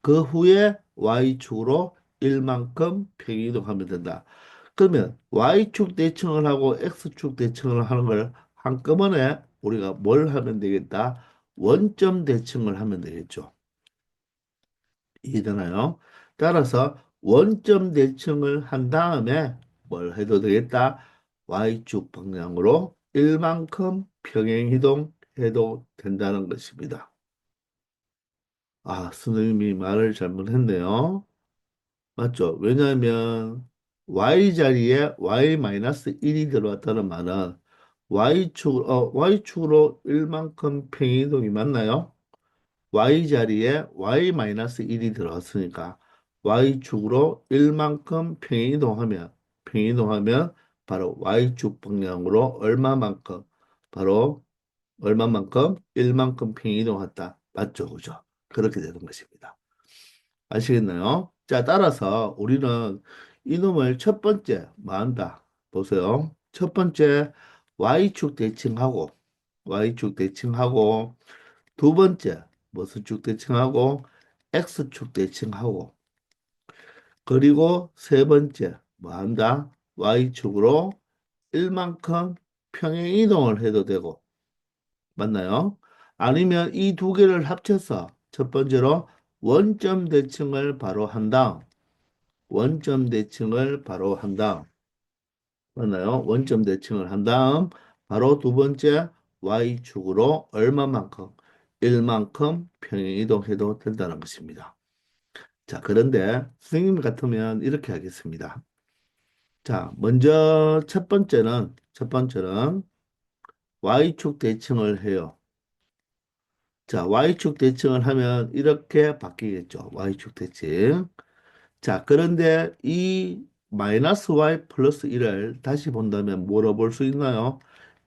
그 후에 y축으로 1만큼 평이동하면 된다. 그러면 y축 대칭을 하고 x축 대칭을 하는 걸 한꺼번에 우리가 뭘 하면 되겠다? 원점 대칭을 하면 되겠죠. 이해되나요? 따라서 원점 대칭을 한 다음에 뭘 해도 되겠다? y축 방향으로 1만큼 평행 이동해도 된다는 것입니다. 아, 선생님이 말을 잘못했네요. 맞죠? 왜냐하면 y 자리에 y-1이 들어왔다는 말은 y축으로 1만큼 평행이동이 맞나요? y 자리에 y-1이 들어왔으니까 y축으로 1만큼 평행이동하면 바로 y축 방향으로 바로 얼마만큼 1만큼 평행이동했다. 맞죠? 그죠? 그렇게 되는 것입니다. 아시겠나요? 자, 따라서 우리는 이놈을 첫 번째 뭐 한다? 보세요. 첫 번째 y축 대칭하고 두 번째 무슨 축 대칭하고 x축 대칭하고 그리고 세 번째 뭐 한다? y축으로 1만큼 평행 이동을 해도 되고 맞나요? 아니면 이 두 개를 합쳐서 첫 번째로 원점 대칭을 바로 한 다음 원점 대칭을 바로 한 다음 맞나요? 원점 대칭을 한 다음 바로 두 번째 y축으로 얼마만큼 1만큼 평행 이동해도 된다는 것입니다. 자, 그런데 선생님 같으면 이렇게 하겠습니다. 자, 먼저 첫 번째는 y축 대칭을 해요. 자, y축 대칭을 하면 이렇게 바뀌겠죠. y축 대칭. 자, 그런데 이 마이너스 y 플러스 1을 다시 본다면 뭐로 볼 수 있나요?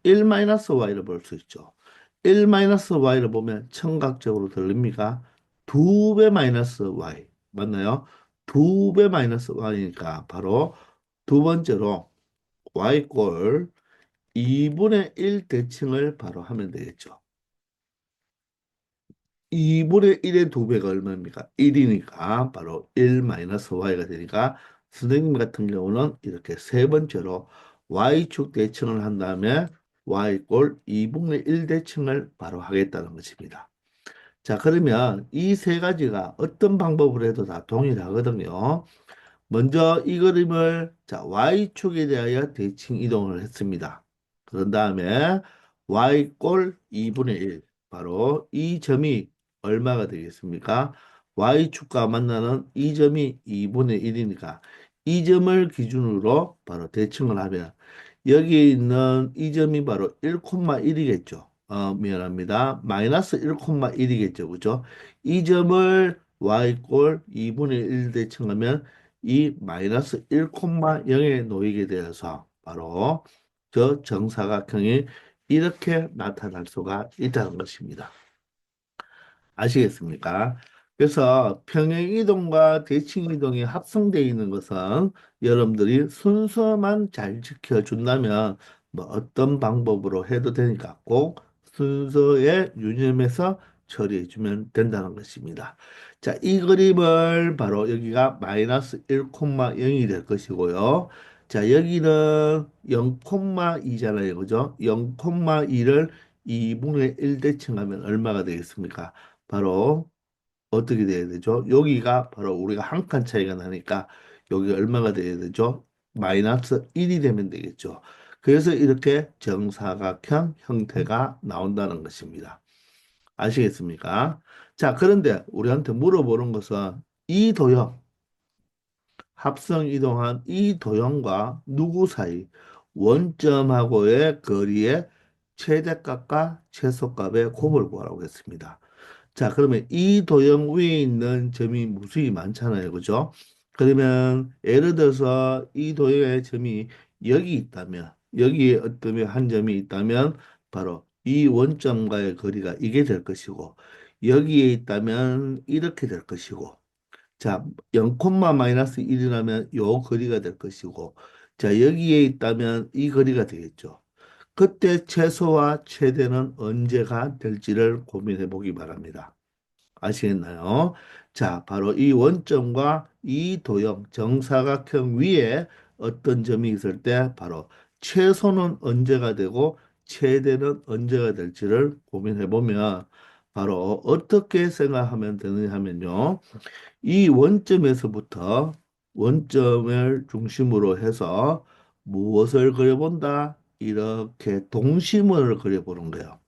1 마이너스 y를 볼 수 있죠. 1 마이너스 y를 보면 청각적으로 들립니까? 2배 마이너스 y. 맞나요? 2배 마이너스 y니까 바로 두 번째로 y꼴 2분의 1 대칭을 바로 하면 되겠죠. 2분의 1의 2배가 얼마입니까? 1이니까 바로 1 마이너스 y가 되니까 선생님 같은 경우는 이렇게 세 번째로 y축 대칭을 한 다음에 y꼴 2분의 1 대칭을 바로 하겠다는 것입니다. 자, 그러면 이 세 가지가 어떤 방법으로 해도 다 동일하거든요. 먼저 이 그림을 자 y축에 대하여 대칭 이동을 했습니다. 그런 다음에 y꼴 2분의 1 바로 이 점이 얼마가 되겠습니까? y축과 만나는 이 점이 2분의 1이니까 이 점을 기준으로 바로 대칭을 하면 여기 있는 이 점이 바로 1,1이겠죠. 미안합니다. 마이너스 1,1이겠죠. 그죠? 이 점을 y꼴 2분의 1 대칭하면 이 마이너스 1,0에 놓이게 되어서 바로 저 정사각형이 이렇게 나타날 수가 있다는 것입니다. 아시겠습니까? 그래서 평행이동과 대칭이동이 합성되어 있는 것은 여러분들이 순서만 잘 지켜준다면 뭐 어떤 방법으로 해도 되니까 꼭 순서에 유념해서 처리해주면 된다는 것입니다. 자, 이 그림을 바로 여기가 마이너스 1,0이 될 것이고요. 자, 여기는 0,2잖아요. 그죠? 0,2를 2분의 1 대칭하면 얼마가 되겠습니까? 바로 어떻게 돼야 되죠? 여기가 바로 우리가 한 칸 차이가 나니까 여기 얼마가 돼야 되죠? 마이너스 1이 되면 되겠죠. 그래서 이렇게 정사각형 형태가 나온다는 것입니다. 아시겠습니까? 자, 그런데 우리한테 물어보는 것은 이 도형, 합성 이동한 이 도형과 누구 사이 원점하고의 거리의 최대값과 최소값의 곱을 구하라고 했습니다. 자, 그러면 이 도형 위에 있는 점이 무수히 많잖아요. 그죠? 그러면 예를 들어서 이 도형의 점이 여기 있다면, 여기에 어떤 한 점이 있다면, 바로 이 원점과의 거리가 이게 될 것이고, 여기에 있다면 이렇게 될 것이고, 자, 0, 마이너스 1이라면 요 거리가 될 것이고, 자, 여기에 있다면 이 거리가 되겠죠. 그때 최소와 최대는 언제가 될지를 고민해 보기 바랍니다. 아시겠나요? 자, 바로 이 원점과 이 도형, 정사각형 위에 어떤 점이 있을 때 바로 최소는 언제가 되고 최대는 언제가 될지를 고민해 보면 바로 어떻게 생각하면 되느냐 하면요. 이 원점에서부터 원점을 중심으로 해서 무엇을 그려본다? 이렇게 동심원을 그려보는 거예요.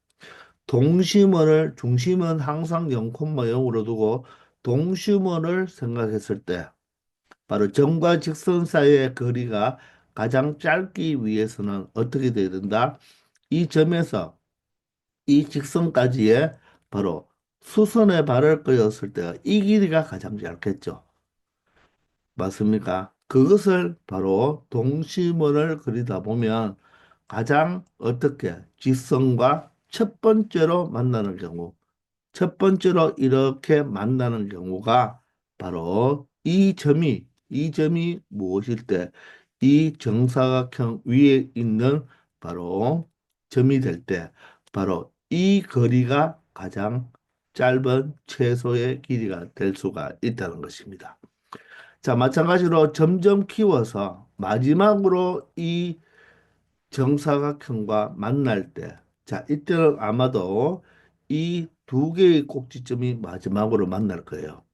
동심원을 중심은 항상 0,0으로 두고 동심원을 생각했을 때 바로 점과 직선 사이의 거리가 가장 짧기 위해서는 어떻게 돼야 된다? 이 점에서 이 직선까지의 바로 수선의 발을 그렸을 때 이 길이가 가장 짧겠죠. 맞습니까? 그것을 바로 동심원을 그리다 보면 가장 어떻게 직선과 첫 번째로 만나는 경우 첫 번째로 이렇게 만나는 경우가 바로 이 점이 무엇일 때 이 정사각형 위에 있는 바로 점이 될 때 바로 이 거리가 가장 짧은 최소의 길이가 될 수가 있다는 것입니다. 자, 마찬가지로 점점 키워서 마지막으로 이 정사각형과 만날 때, 자, 이때는 아마도 이 두 개의 꼭지점이 마지막으로 만날 거예요.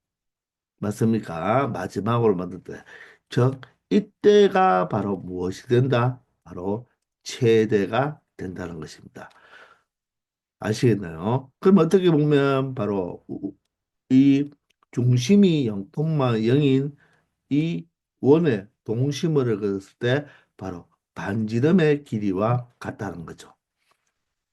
맞습니까? 마지막으로 만날 때. 즉, 이때가 바로 무엇이 된다? 바로 최대가 된다는 것입니다. 아시겠나요? 그럼 어떻게 보면 바로 이 중심이 0,0인 이 원의 동심을 그었을 때 바로 반지름의 길이와 같다는 거죠.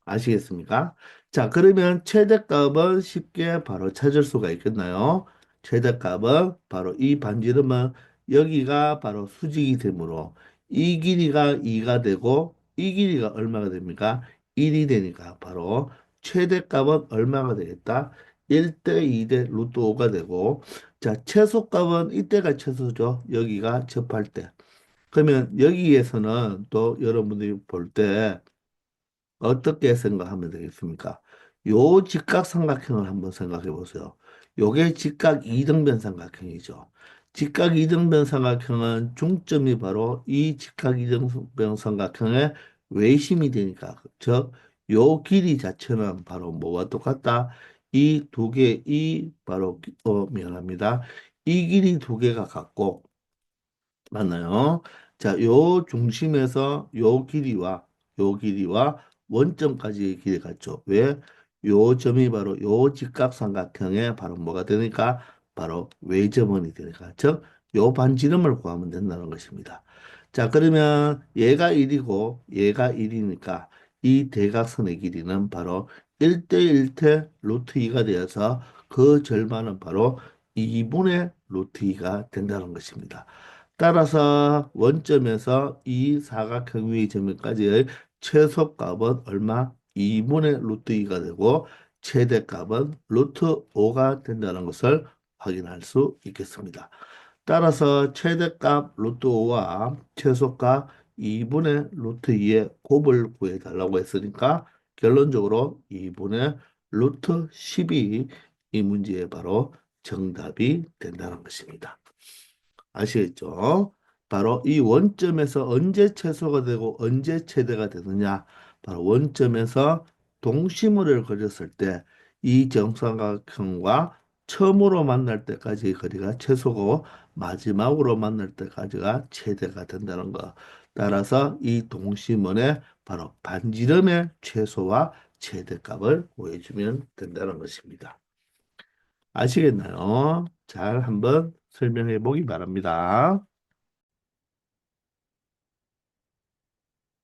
아시겠습니까? 자, 그러면 최대값은 쉽게 바로 찾을 수가 있겠나요? 최대값은 바로 이 반지름은 여기가 바로 수직이 되므로 이 길이가 2가 되고 이 길이가 얼마가 됩니까? 1이 되니까 바로 최대값은 얼마가 되겠다? 1대 2대 루트 5가 되고 자, 최소값은 이때가 최소죠. 여기가 접할 때. 그러면 여기에서는 또 여러분들이 볼때 어떻게 생각하면 되겠습니까? 요 직각삼각형을 한번 생각해 보세요. 요게 직각 이등변 삼각형이죠. 직각 이등변 삼각형은 중점이 바로 이 직각 이등변 삼각형의 외심이 되니까 즉 요 길이 자체는 바로 뭐와 똑같다? 이 두 개, 이 바로 미안합니다. 이 길이 두 개가 같고 맞나요? 자, 요 중심에서 요 길이와 원점까지의 길이 같죠. 왜? 요 점이 바로 요 직각삼각형의 바로 뭐가 되니까 바로 외점원이 되니까 즉 요 반지름을 구하면 된다는 것입니다. 자, 그러면 얘가 1이고 얘가 1이니까 이 대각선의 길이는 바로 1대1대 루트 2가 되어서 그 절반은 바로 2분의 루트 2가 된다는 것입니다. 따라서 원점에서 이 사각형 위의 점까지의 최소값은 얼마? 2분의 루트 2가 되고 최대값은 루트 5가 된다는 것을 확인할 수 있겠습니다. 따라서 최대값 루트 5와 최소값 2분의 루트 2의 곱을 구해달라고 했으니까 결론적으로 2분의 루트 10이 이 문제의 바로 정답이 된다는 것입니다. 아시겠죠? 바로 이 원점에서 언제 최소가 되고 언제 최대가 되느냐? 바로 원점에서 동심으를 그렸을 때 이 정삼각형과 처음으로 만날 때까지의 거리가 최소고 마지막으로 만날 때까지가 최대가 된다는 거. 따라서 이 동심원의 바로 반지름의 최소와 최대값을 구해주면 된다는 것입니다. 아시겠나요? 잘 한번 설명해 보기 바랍니다.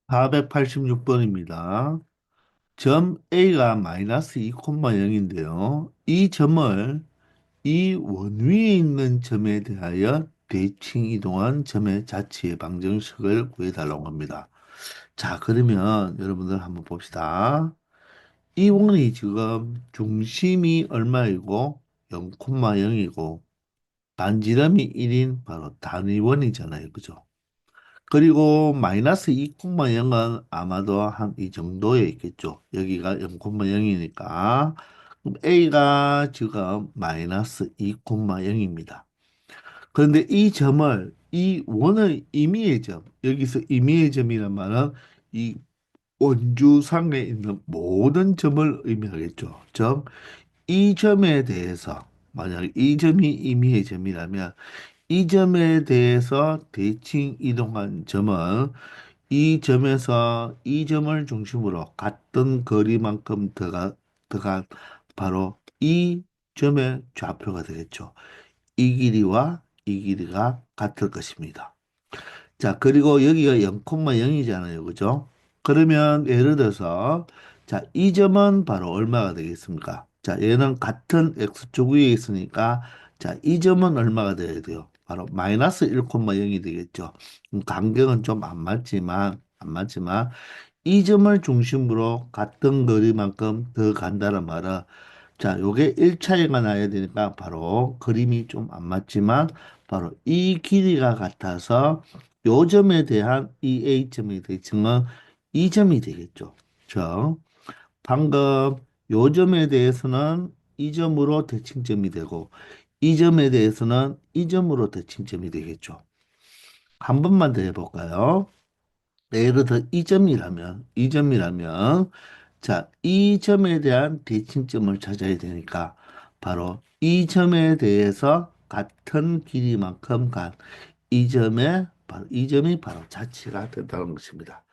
486번입니다. 점 A가 마이너스 2,0인데요. 이 점을 이 원위에 있는 점에 대하여 대칭 이동한 점의 자치의 방정식을 구해달라고 합니다. 자, 그러면 여러분들 한번 봅시다. 이 원이 지금 중심이 얼마이고 0,0이고 반지름이 1인 바로 단위원이잖아요. 그죠? 그리고 마이너스 2,0은 아마도 한 이 정도에 있겠죠. 여기가 0,0이니까. 그럼 A가 지금 마이너스 2,0입니다. 그런데 이 점을 이 원의 임의의 점, 여기서 임의의 점이란 말은 이 원주상에 있는 모든 점을 의미하겠죠. 즉, 이 점에 대해서 만약 이 점이 임의의 점이라면 이 점에 대해서 대칭 이동한 점은 이 점에서 이 점을 중심으로 같은 거리만큼 더가 바로 이 점의 좌표가 되겠죠. 이 길이와 이 길이가 같을 것입니다. 자, 그리고 여기가 0,0이잖아요. 그죠? 그러면 예를 들어서 자, 이 점은 바로 얼마가 되겠습니까? 자, 얘는 같은 x축 위에 있으니까 자, 이 점은 얼마가 돼야 돼요? 바로 마이너스 1,0이 되겠죠. 간격은 좀 안 맞지만 이 점을 중심으로 같은 거리만큼 더 간다는 말은 자, 요게 1차이가 나야 되니까 바로 그림이 좀 안 맞지만 바로 이 길이가 같아서 요 점에 대한 이 A점의 대칭은 이 점이 되겠죠. 저 방금 요 점에 대해서는 이 점으로 대칭점이 되고 이 점에 대해서는 이 점으로 대칭점이 되겠죠. 한 번만 더 해볼까요? 예를 들어 이 점이라면 자, 이 점에 대한 대칭점을 찾아야 되니까 바로 이 점에 대해서 같은 길이만큼 간 이 점이 바로 자치가 된다는 것입니다.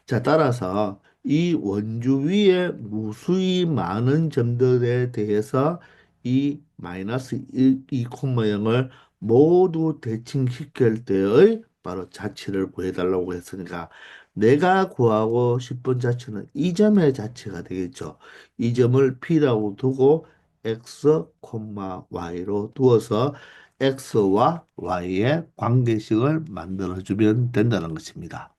자, 따라서 이 원주 위에 무수히 많은 점들에 대해서 이 마이너스 2,0을 모두 대칭시킬 때의 바로 자치를 구해달라고 했으니까 내가 구하고 싶은 자치는 이 점의 자치가 되겠죠. 이 점을 P라고 두고 X, Y로 두어서 X와 Y의 관계식을 만들어주면 된다는 것입니다.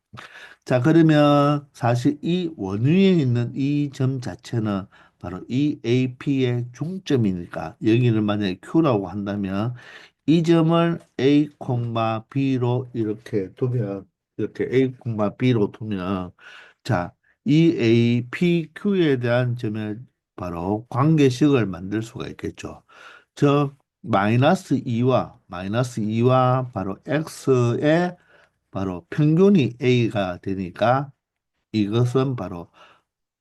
자, 그러면 사실 이 원위에 있는 이 점 자체는 바로 이 AP의 중점이니까 여기를 만약에 Q라고 한다면 이 점을 A, B로 이렇게 A, B로 두면 자, 이 APQ에 대한 점의 바로 관계식을 만들 수가 있겠죠. 즉 마이너스 2와 바로 X의 바로 평균이 A가 되니까 이것은 바로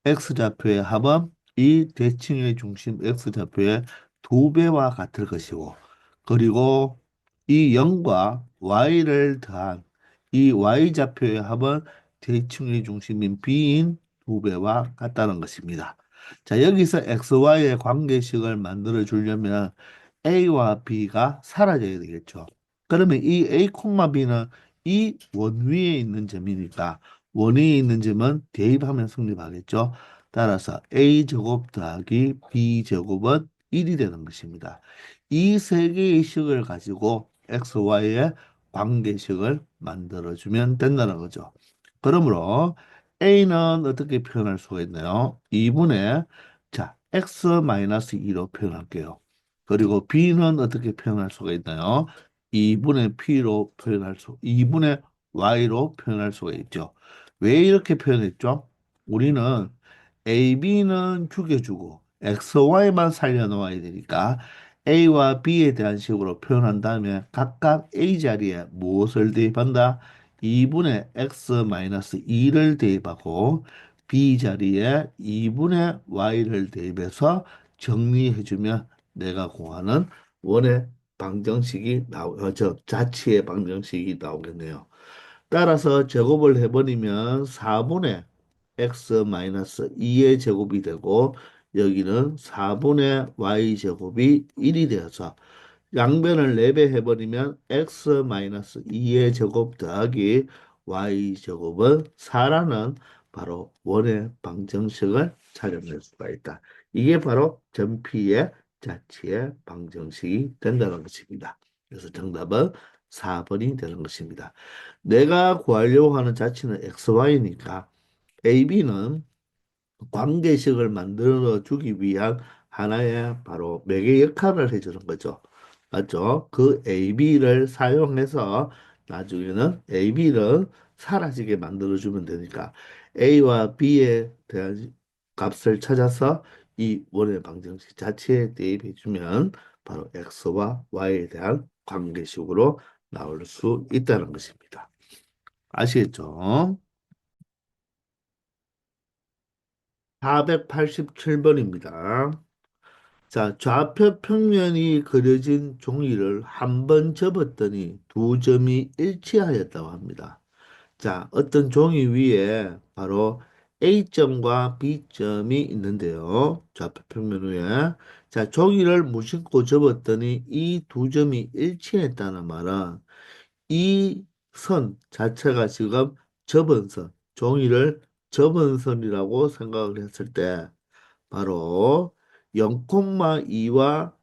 X좌표의 합은 이 대칭의 중심 X좌표의 두 배와 같을 것이고 그리고 이 0과 y를 더한 이 y좌표의 합은 대칭의 중심인 b인 두 배와 같다는 것입니다. 자, 여기서 xy의 관계식을 만들어 주려면 a와 b가 사라져야 되겠죠. 그러면 이 a, b는 이 원 위에 있는 점이니까 원 위에 있는 점은 대입하면 성립하겠죠. 따라서 a제곱 더하기 b제곱은 1이 되는 것입니다. 이 세 개의 식을 가지고 XY의 관계식을 만들어주면 된다는 거죠. 그러므로 A는 어떻게 표현할 수가 있나요? 2분의 자, X-2로 표현할게요. 그리고 B는 어떻게 표현할 수가 있나요? 2분의 P로 표현할 수, 2분의 Y로 표현할 수가 있죠. 왜 이렇게 표현했죠? 우리는 A, B는 죽여주고 XY만 살려놓아야 되니까 A와 B에 대한 식으로 표현한 다음에 각각 A 자리에 무엇을 대입한다? 2분의 X-2를 대입하고 B 자리에 2분의 Y를 대입해서 정리해주면 내가 구하는 원의 방정식이 자치의 방정식이 나오겠네요. 따라서 제곱을 해버리면 4분의 x-2의 제곱이 되고 여기는 4분의 y제곱이 1이 되어서 양변을 4배 해버리면 x-2의 제곱 더하기 y제곱은 4라는 바로 원의 방정식을 찾아낼 수가 있다. 이게 바로 전피의 자치의 방정식이 된다는 것입니다. 그래서 정답은 4번이 되는 것입니다. 내가 구하려고 하는 자치는 XY니까 AB는 관계식을 만들어 주기 위한 하나의 바로 매개 역할을 해주는 거죠. 맞죠? 그 AB를 사용해서 나중에는 AB를 사라지게 만들어주면 되니까 A와 B에 대한 값을 찾아서 이 원의 방정식 자체에 대입해주면 바로 X와 Y에 대한 관계식으로 나올 수 있다는 것입니다. 아시겠죠? 487번입니다. 자, 좌표 평면이 그려진 종이를 한 번 접었더니 두 점이 일치하였다고 합니다. 자, 어떤 종이 위에 바로 A점과 B점이 있는데요. 좌표 평면 위에. 자, 종이를 무심코 접었더니 이 두 점이 일치했다는 말은 이 선 자체가 지금 접은 선, 종이를 접은 선이라고 생각을 했을 때 바로 0,2와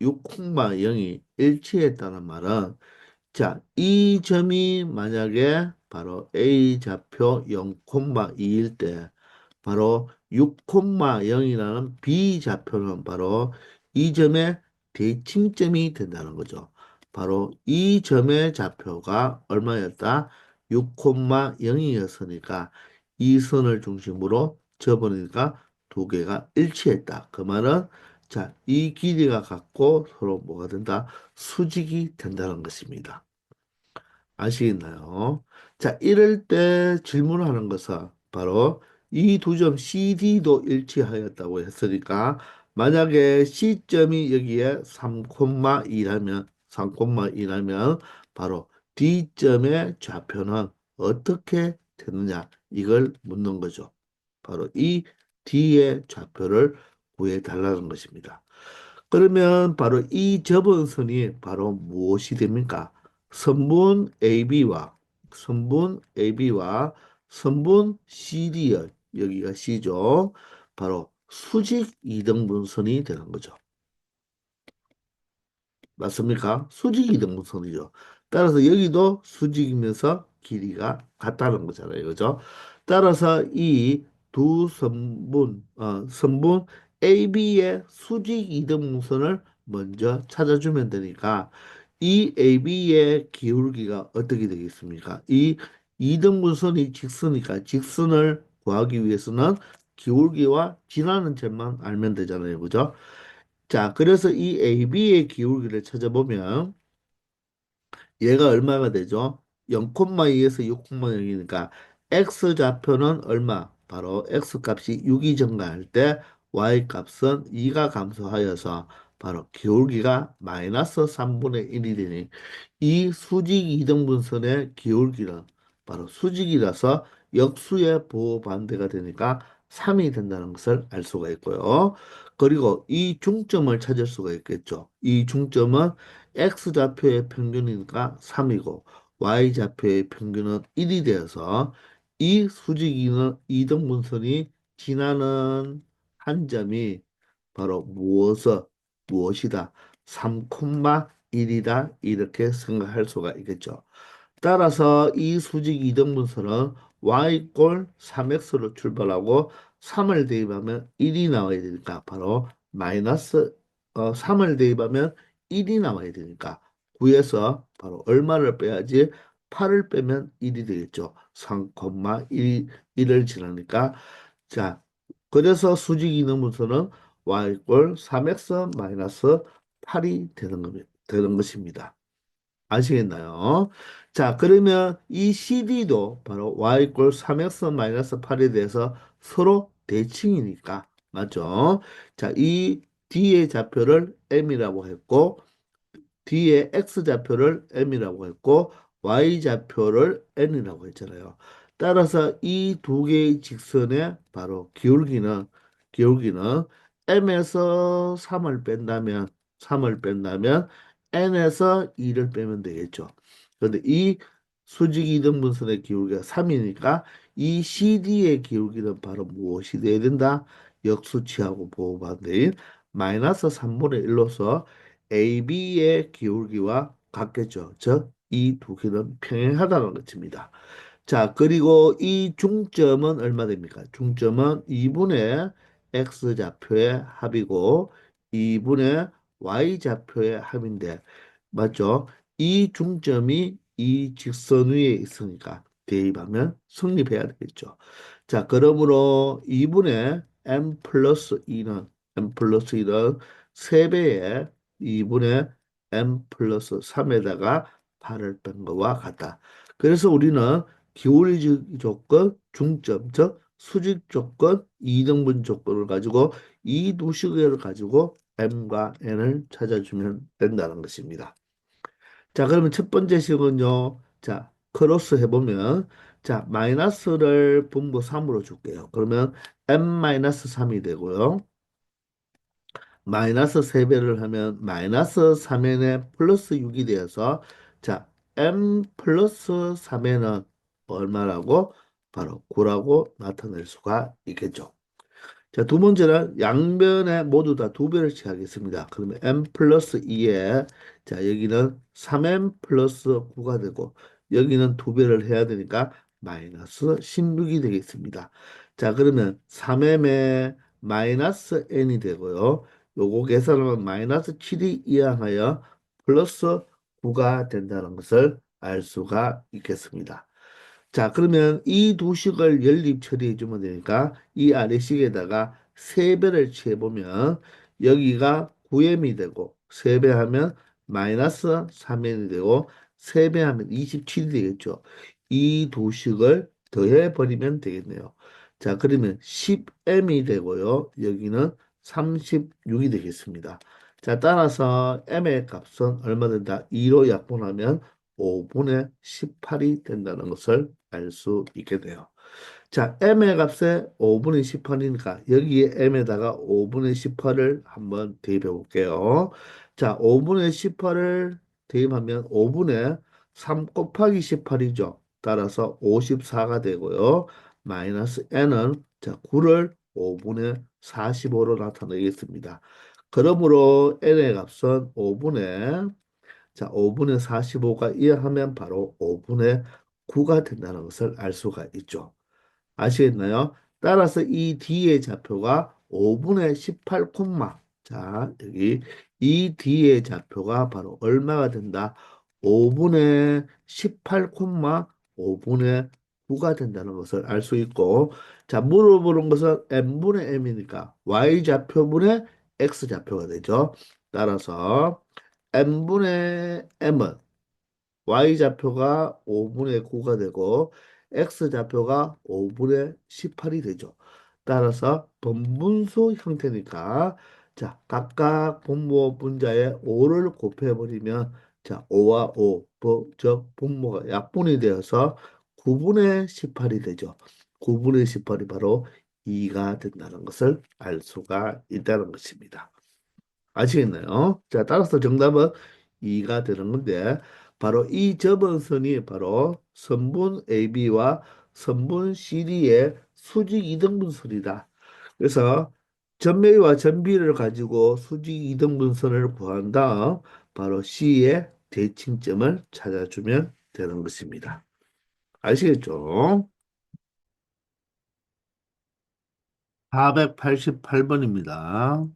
6,0이 일치했다는 말은 자, 이 점이 만약에 바로 A 좌표 0,2일 때 바로 6,0이라는 B 좌표는 바로 이 점의 대칭점이 된다는 거죠. 바로 이 점의 좌표가 얼마였다? 6,0이었으니까 이 선을 중심으로 접으니까 두 개가 일치했다. 그 말은 자, 이 길이가 같고 서로 뭐가 된다? 수직이 된다는 것입니다. 아시겠나요? 자, 이럴 때 질문하는 것은 바로 이 두 점 CD도 일치하였다고 했으니까 만약에 C점이 여기에 3,2라면 3,2라면 바로 D점의 좌표는 어떻게 되느냐 이걸 묻는 거죠. 바로 이 D의 좌표를 구해 달라는 것입니다. 그러면 바로 이 접은선이 바로 무엇이 됩니까? 선분 AB와 선분 CD열 여기가 C죠. 바로 수직 이등분선이 되는 거죠. 맞습니까? 수직 이등분선이죠. 따라서 여기도 수직이면서 길이가 같다는 거잖아요. 그죠? 따라서 이 두 선분 AB의 수직 이등분선을 먼저 찾아주면 되니까 이 AB의 기울기가 어떻게 되겠습니까? 이 이등분선이 직선이니까 직선을 구하기 위해서는 기울기와 지나는 점만 알면 되잖아요. 그죠? 자, 그래서 이 AB의 기울기를 찾아보면 얘가 얼마가 되죠? 0,2에서 6,0이니까 x 좌표는 얼마? 바로 x 값이 6이 증가할 때 y 값은 2가 감소하여서 바로 기울기가 마이너스 3분의 1이 되니 이 수직 이등분선의 기울기는 바로 수직이라서 역수의 부호반대가 되니까 3이 된다는 것을 알 수가 있고요. 그리고 이 중점을 찾을 수가 있겠죠. 이 중점은 x좌표의 평균이니까 3이고 y좌표의 평균은 1이 되어서 이 수직 이등분선이 지나는 한 점이 바로 무엇이다? 3,1이다. 이렇게 생각할 수가 있겠죠. 따라서 이 수직 이등분선은 y꼴 3x로 출발하고 3을 대입하면 1이 나와야 되니까 바로 마이너스 3을 대입하면 1이 나와야 되니까 9에서 바로 얼마를 빼야지 8을 빼면 1이 되겠죠. 3,1을 지나니까 자 그래서 수직 이등분선은 y꼴 3x 마이너스 8이 되는 것입니다. 아시겠나요? 자, 그러면 이 CD도 바로 y꼴 3x 마이너스 8에 대해서 서로 대칭이니까 맞죠? 자, 이 D의 좌표를 M이라고 했고 뒤에 x좌표를 m이라고 했고 y좌표를 n이라고 했잖아요. 따라서 이 두 개의 직선의 바로 기울기는 m에서 3을 뺀다면 n에서 2를 빼면 되겠죠. 그런데 이 수직 이등분선의 기울기가 3이니까 이 CD의 기울기는 바로 무엇이 돼야 된다? 역수치하고 보호반대인 마이너스 3분의 1로서 AB의 기울기와 같겠죠. 즉, 이 두 개는 평행하다는 것입니다. 자, 그리고 이 중점은 얼마 됩니까? 중점은 2분의 x좌표의 합이고 2분의 y좌표의 합인데 맞죠? 이 중점이 이 직선 위에 있으니까 대입하면 성립해야 되겠죠. 자, 그러므로 2분의 m 플러스 2는 3배의 2분의 m 플러스 3에다가 8을 뺀 것과 같다. 그래서 우리는 기울기 조건, 중점, 즉 수직 조건, 이등분 조건을 가지고 이 두 식을 가지고 m과 n을 찾아주면 된다는 것입니다. 자, 그러면 첫 번째 식은요. 자, 크로스 해보면 자, 마이너스를 분모 3으로 줄게요. 그러면 m-3이 되고요. 마이너스 3배를 하면 마이너스 3n에 플러스 6이 되어서 자, m 플러스 3n은 얼마라고? 바로 9라고 나타낼 수가 있겠죠. 자, 두 번째는 양변에 모두 다 두 배를 취하겠습니다. 그러면 m 플러스 2에 자, 여기는 3m 플러스 9가 되고 여기는 두 배를 해야 되니까 마이너스 16이 되겠습니다. 자, 그러면 3m에 마이너스 n이 되고요. 요거 계산하면 마이너스 7이 이항하여 플러스 9가 된다는 것을 알 수가 있겠습니다. 자, 그러면 이 두 식을 연립 처리해 주면 되니까 이 아래식에다가 3배를 취해보면 여기가 9m이 되고 3배하면 마이너스 3n이 되고 3배하면 27이 되겠죠. 이 두 식을 더해버리면 되겠네요. 자, 그러면 10m이 되고요. 여기는 36이 되겠습니다. 자, 따라서 m의 값은 얼마 된다? 2로 약분하면 5분의 18이 된다는 것을 알 수 있게 돼요. 자, m의 값에 5분의 18이니까 여기에 m에다가 5분의 18을 한번 대입해 볼게요. 자, 5분의 18을 대입하면 5분의 3 곱하기 18이죠. 따라서 54가 되고요. 마이너스 n은 자, 9를 5분의 45로 나타내겠습니다. 그러므로 n의 값은 5분의 45가 이해하면 바로 5분의 9가 된다는 것을 알 수가 있죠. 아시겠나요? 따라서 이 D의 좌표가 5분의 18 콤마. 자, 여기 이 D의 좌표가 바로 얼마가 된다? 5분의 18 콤마 5분의 9가 된다는 것을 알 수 있고 자, 물어보는 것은 n분의 m이니까 y좌표분의 x좌표가 되죠. 따라서 n분의 m은 y좌표가 5분의 9가 되고 x좌표가 5분의 18이 되죠. 따라서 번분수 형태니까 자, 각각 분모 분자에 5를 곱해버리면 자, 5와 5, 즉 분모가 약분이 되어서 9분의 18이 되죠. 9분의 18이 바로 2가 된다는 것을 알 수가 있다는 것입니다. 아시겠나요? 자, 따라서 정답은 2가 되는 건데, 바로 이 접은선이 바로 선분 AB와 선분 CD의 수직 이등분선이다. 그래서 전매와 전비를 가지고 수직 이등분선을 구한 다음 바로 C의 대칭점을 찾아주면 되는 것입니다. 아시겠죠? 488번입니다.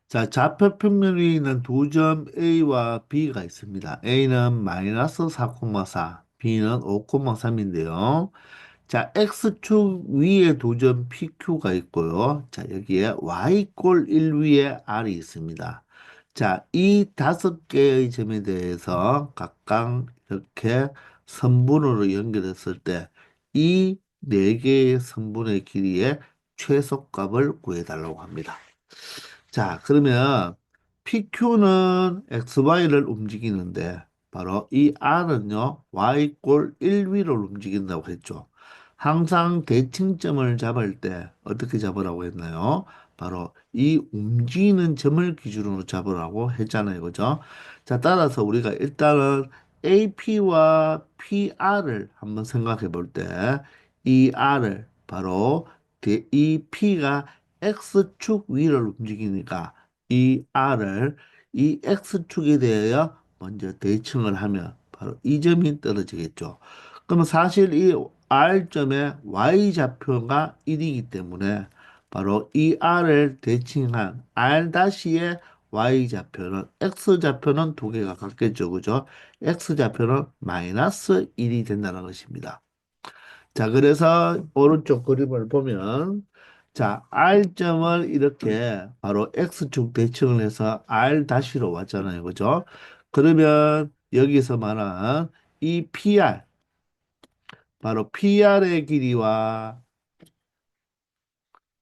자, 좌표 평면이 있는 두 점 A와 B가 있습니다. A는 마이너스 4,4, B는 5,3인데요. 자, X축 위에 두 점 PQ가 있고요. 자, 여기에 Y꼴 1 위에 R이 있습니다. 자, 이 다섯 개의 점에 대해서 각각 이렇게 선분으로 연결했을 때 이 네 개의 선분의 길이의 최소값을 구해달라고 합니다. 자, 그러면 PQ는 XY를 움직이는데 바로 이 R은요, Y꼴 1위를 움직인다고 했죠. 항상 대칭점을 잡을 때 어떻게 잡으라고 했나요? 바로 이 움직이는 점을 기준으로 잡으라고 했잖아요. 그죠? 자, 따라서 우리가 일단은 AP와 PR을 한번 생각해 볼 때 이 R을 바로 이 P가 X축 위를 움직이니까 이 R을 이 X축에 대하여 먼저 대칭을 하면 바로 이 점이 떨어지겠죠. 그러면 사실 이 R점의 Y좌표가 1이기 때문에 바로 이 R을 대칭한 R-의 Y좌표는 X좌표는 두 개가 같겠죠. 그죠? X좌표는 마이너스 1이 된다는 것입니다. 자, 그래서 오른쪽 그림을 보면 자, R점을 이렇게 바로 X축 대칭을 해서 R 다시로 왔잖아요. 그죠? 그러면 여기서 말한 이 PR, 바로 PR의 길이와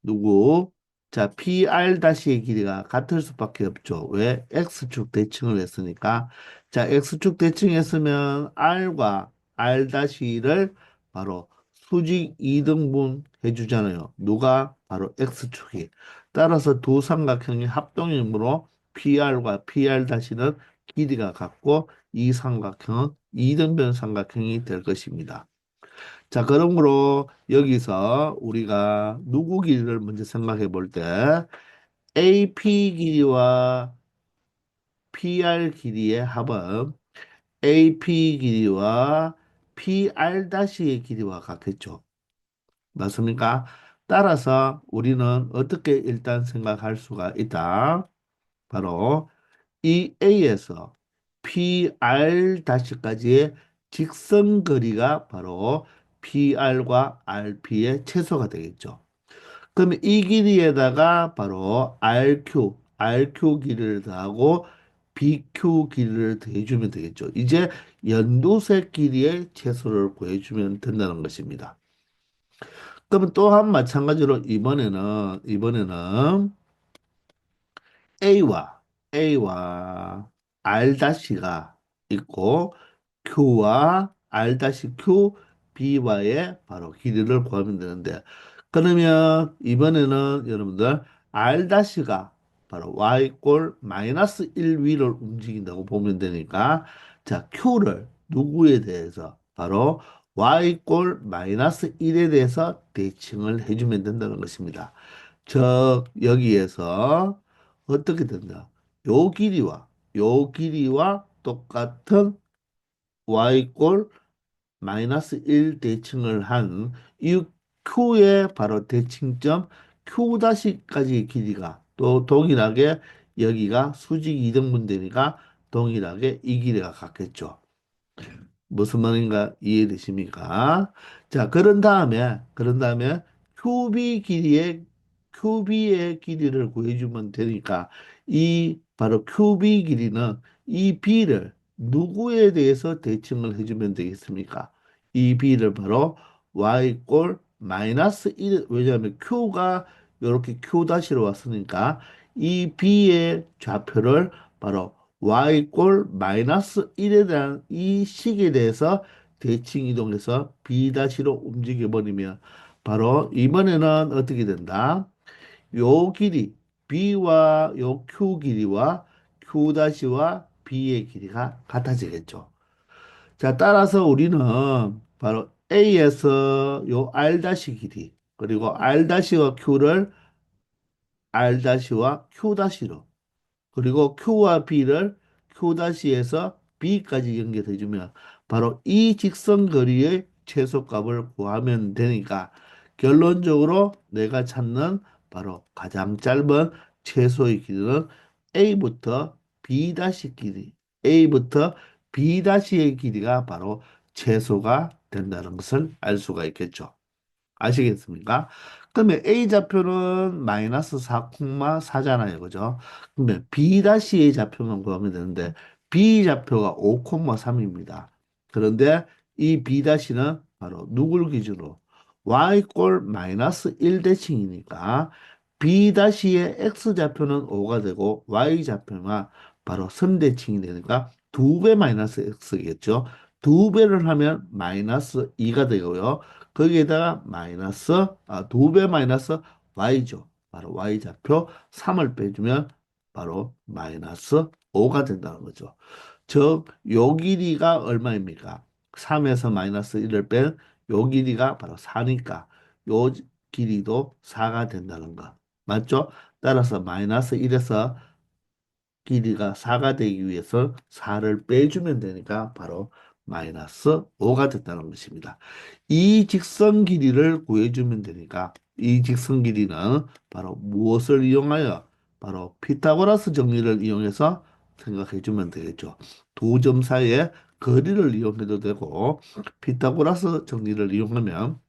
누구? 자, PR-의 길이가 같을 수밖에 없죠. 왜? X축 대칭을 했으니까. 자, X축 대칭했으면 R과 R-를 바로 수직 이등분 해주잖아요. 누가? 바로 X축이. 따라서 두 삼각형이 합동이므로 PR과 PR-는 길이가 같고 이 삼각형은 이등변 삼각형이 될 것입니다. 자, 그러므로 여기서 우리가 누구 길이를 먼저 생각해 볼 때 AP 길이와 PR 길이의 합은 AP 길이와 PR-의 길이와 같겠죠. 맞습니까? 따라서 우리는 어떻게 일단 생각할 수가 있다. 바로 이 A에서 PR-까지의 직선 거리가 바로 PR과 RP의 최소가 되겠죠. 그러면 이 길이에다가 바로 RQ 길이를 더하고 BQ 길이를 더해주면 되겠죠. 이제 연두색 길이의 최소를 구해주면 된다는 것입니다. 그러면 또한 마찬가지로 이번에는 A와 A와 R-가 있고 Q와 R-Q, B와의 바로 길이를 구하면 되는데 그러면 이번에는 여러분들 R-가 바로 Y꼴 마이너스 1 위를 움직인다고 보면 되니까 자 Q를 누구에 대해서 바로 Y꼴 마이너스 1에 대해서 대칭을 해주면 된다는 것입니다. 즉 여기에서 어떻게 된다? 요 길이와 똑같은 y꼴 마이너스 1 대칭을 한 이 q의 바로 대칭점 q-까지의 길이가 또 동일하게 여기가 수직 이등분 되니까 동일하게 이 길이가 같겠죠. 무슨 말인가 이해되십니까? 자, 그런 다음에 QB의 길이를 구해주면 되니까 이 바로 QB 길이는 이 B를 누구에 대해서 대칭을 해주면 되겠습니까? 이 B를 바로 Y꼴 마이너스 1, 왜냐하면 Q가 이렇게 Q-로 왔으니까 이 B의 좌표를 바로 y꼴 마이너스 1에 대한 이 식에 대해서 대칭 이동해서 B-로 움직여 버리면 바로 이번에는 어떻게 된다? 요 길이 B와 요 Q 길이와 Q-와 B의 길이가 같아지겠죠. 자, 따라서 우리는 바로 A에서 요 R- 길이 그리고 R-와 Q를 R-와 Q-로 그리고 Q와 B를 Q-에서 B까지 연결해주면 바로 이 직선 거리의 최소값을 구하면 되니까 결론적으로 내가 찾는 바로 가장 짧은 최소의 길이는 A부터 B- 길이, A부터 B-의 길이가 바로 최소가 된다는 것을 알 수가 있겠죠. 아시겠습니까? 그러면 A 좌표는 마이너스 4,4잖아요. 그죠? 그러면 B-의 좌표만 구하면 되는데 B 좌표가 5,3입니다. 그런데 이 B-는 바로 누굴 기준으로 Y꼴 마이너스 1대칭이니까 B-의 X 좌표는 5가 되고 Y 좌표가 바로 3대칭이 되니까 2배 마이너스 X겠죠. 2배를 하면 마이너스 2가 되고요. 거기에다가 마이너스 2배 마이너스 y죠. 바로 y좌표 3을 빼주면 바로 마이너스 5가 된다는 거죠. 즉, 요 길이가 얼마입니까? 3에서 마이너스 1을 뺀 요 길이가 바로 4니까 요 길이도 4가 된다는 거. 맞죠? 따라서 마이너스 1에서 길이가 4가 되기 위해서 4를 빼주면 되니까 바로 마이너스 5가 됐다는 것입니다. 이 직선 길이를 구해주면 되니까 이 직선 길이는 바로 무엇을 이용하여 바로 피타고라스 정리를 이용해서 생각해 주면 되겠죠. 두 점 사이의 거리를 이용해도 되고 피타고라스 정리를 이용하면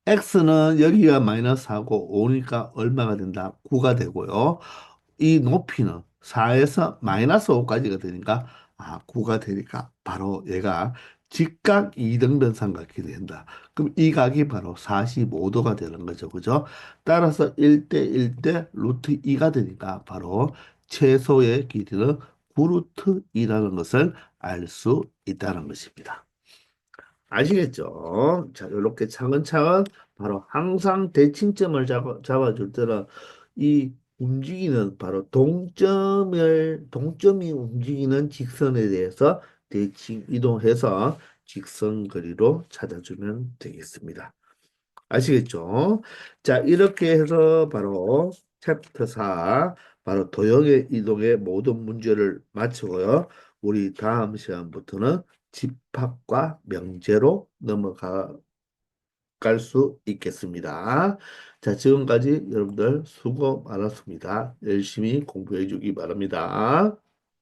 x는 여기가 마이너스 4고 5니까 얼마가 된다? 9가 되고요. 이 높이는 4에서 마이너스 5까지가 되니까 9가 되니까 바로 얘가 직각 이등변 삼각형이 된다. 그럼 이 각이 바로 45도가 되는 거죠. 그죠? 따라서 1대 1대 루트 2가 되니까 바로 최소의 길이는 9루트 2라는 것을 알 수 있다는 것입니다. 아시겠죠? 자, 이렇게 차근차근 바로 항상 대칭점을 잡아줄 때는 이 움직이는 바로 동점이 움직이는 직선에 대해서 대칭 이동해서 직선 거리로 찾아주면 되겠습니다. 아시겠죠? 자, 이렇게 해서 바로 챕터 4, 바로 도형의 이동의 모든 문제를 마치고요. 우리 다음 시간부터는 집합과 명제로 넘어가 갈 수 있겠습니다. 자, 지금까지 여러분들 수고 많았습니다. 열심히 공부해 주기 바랍니다.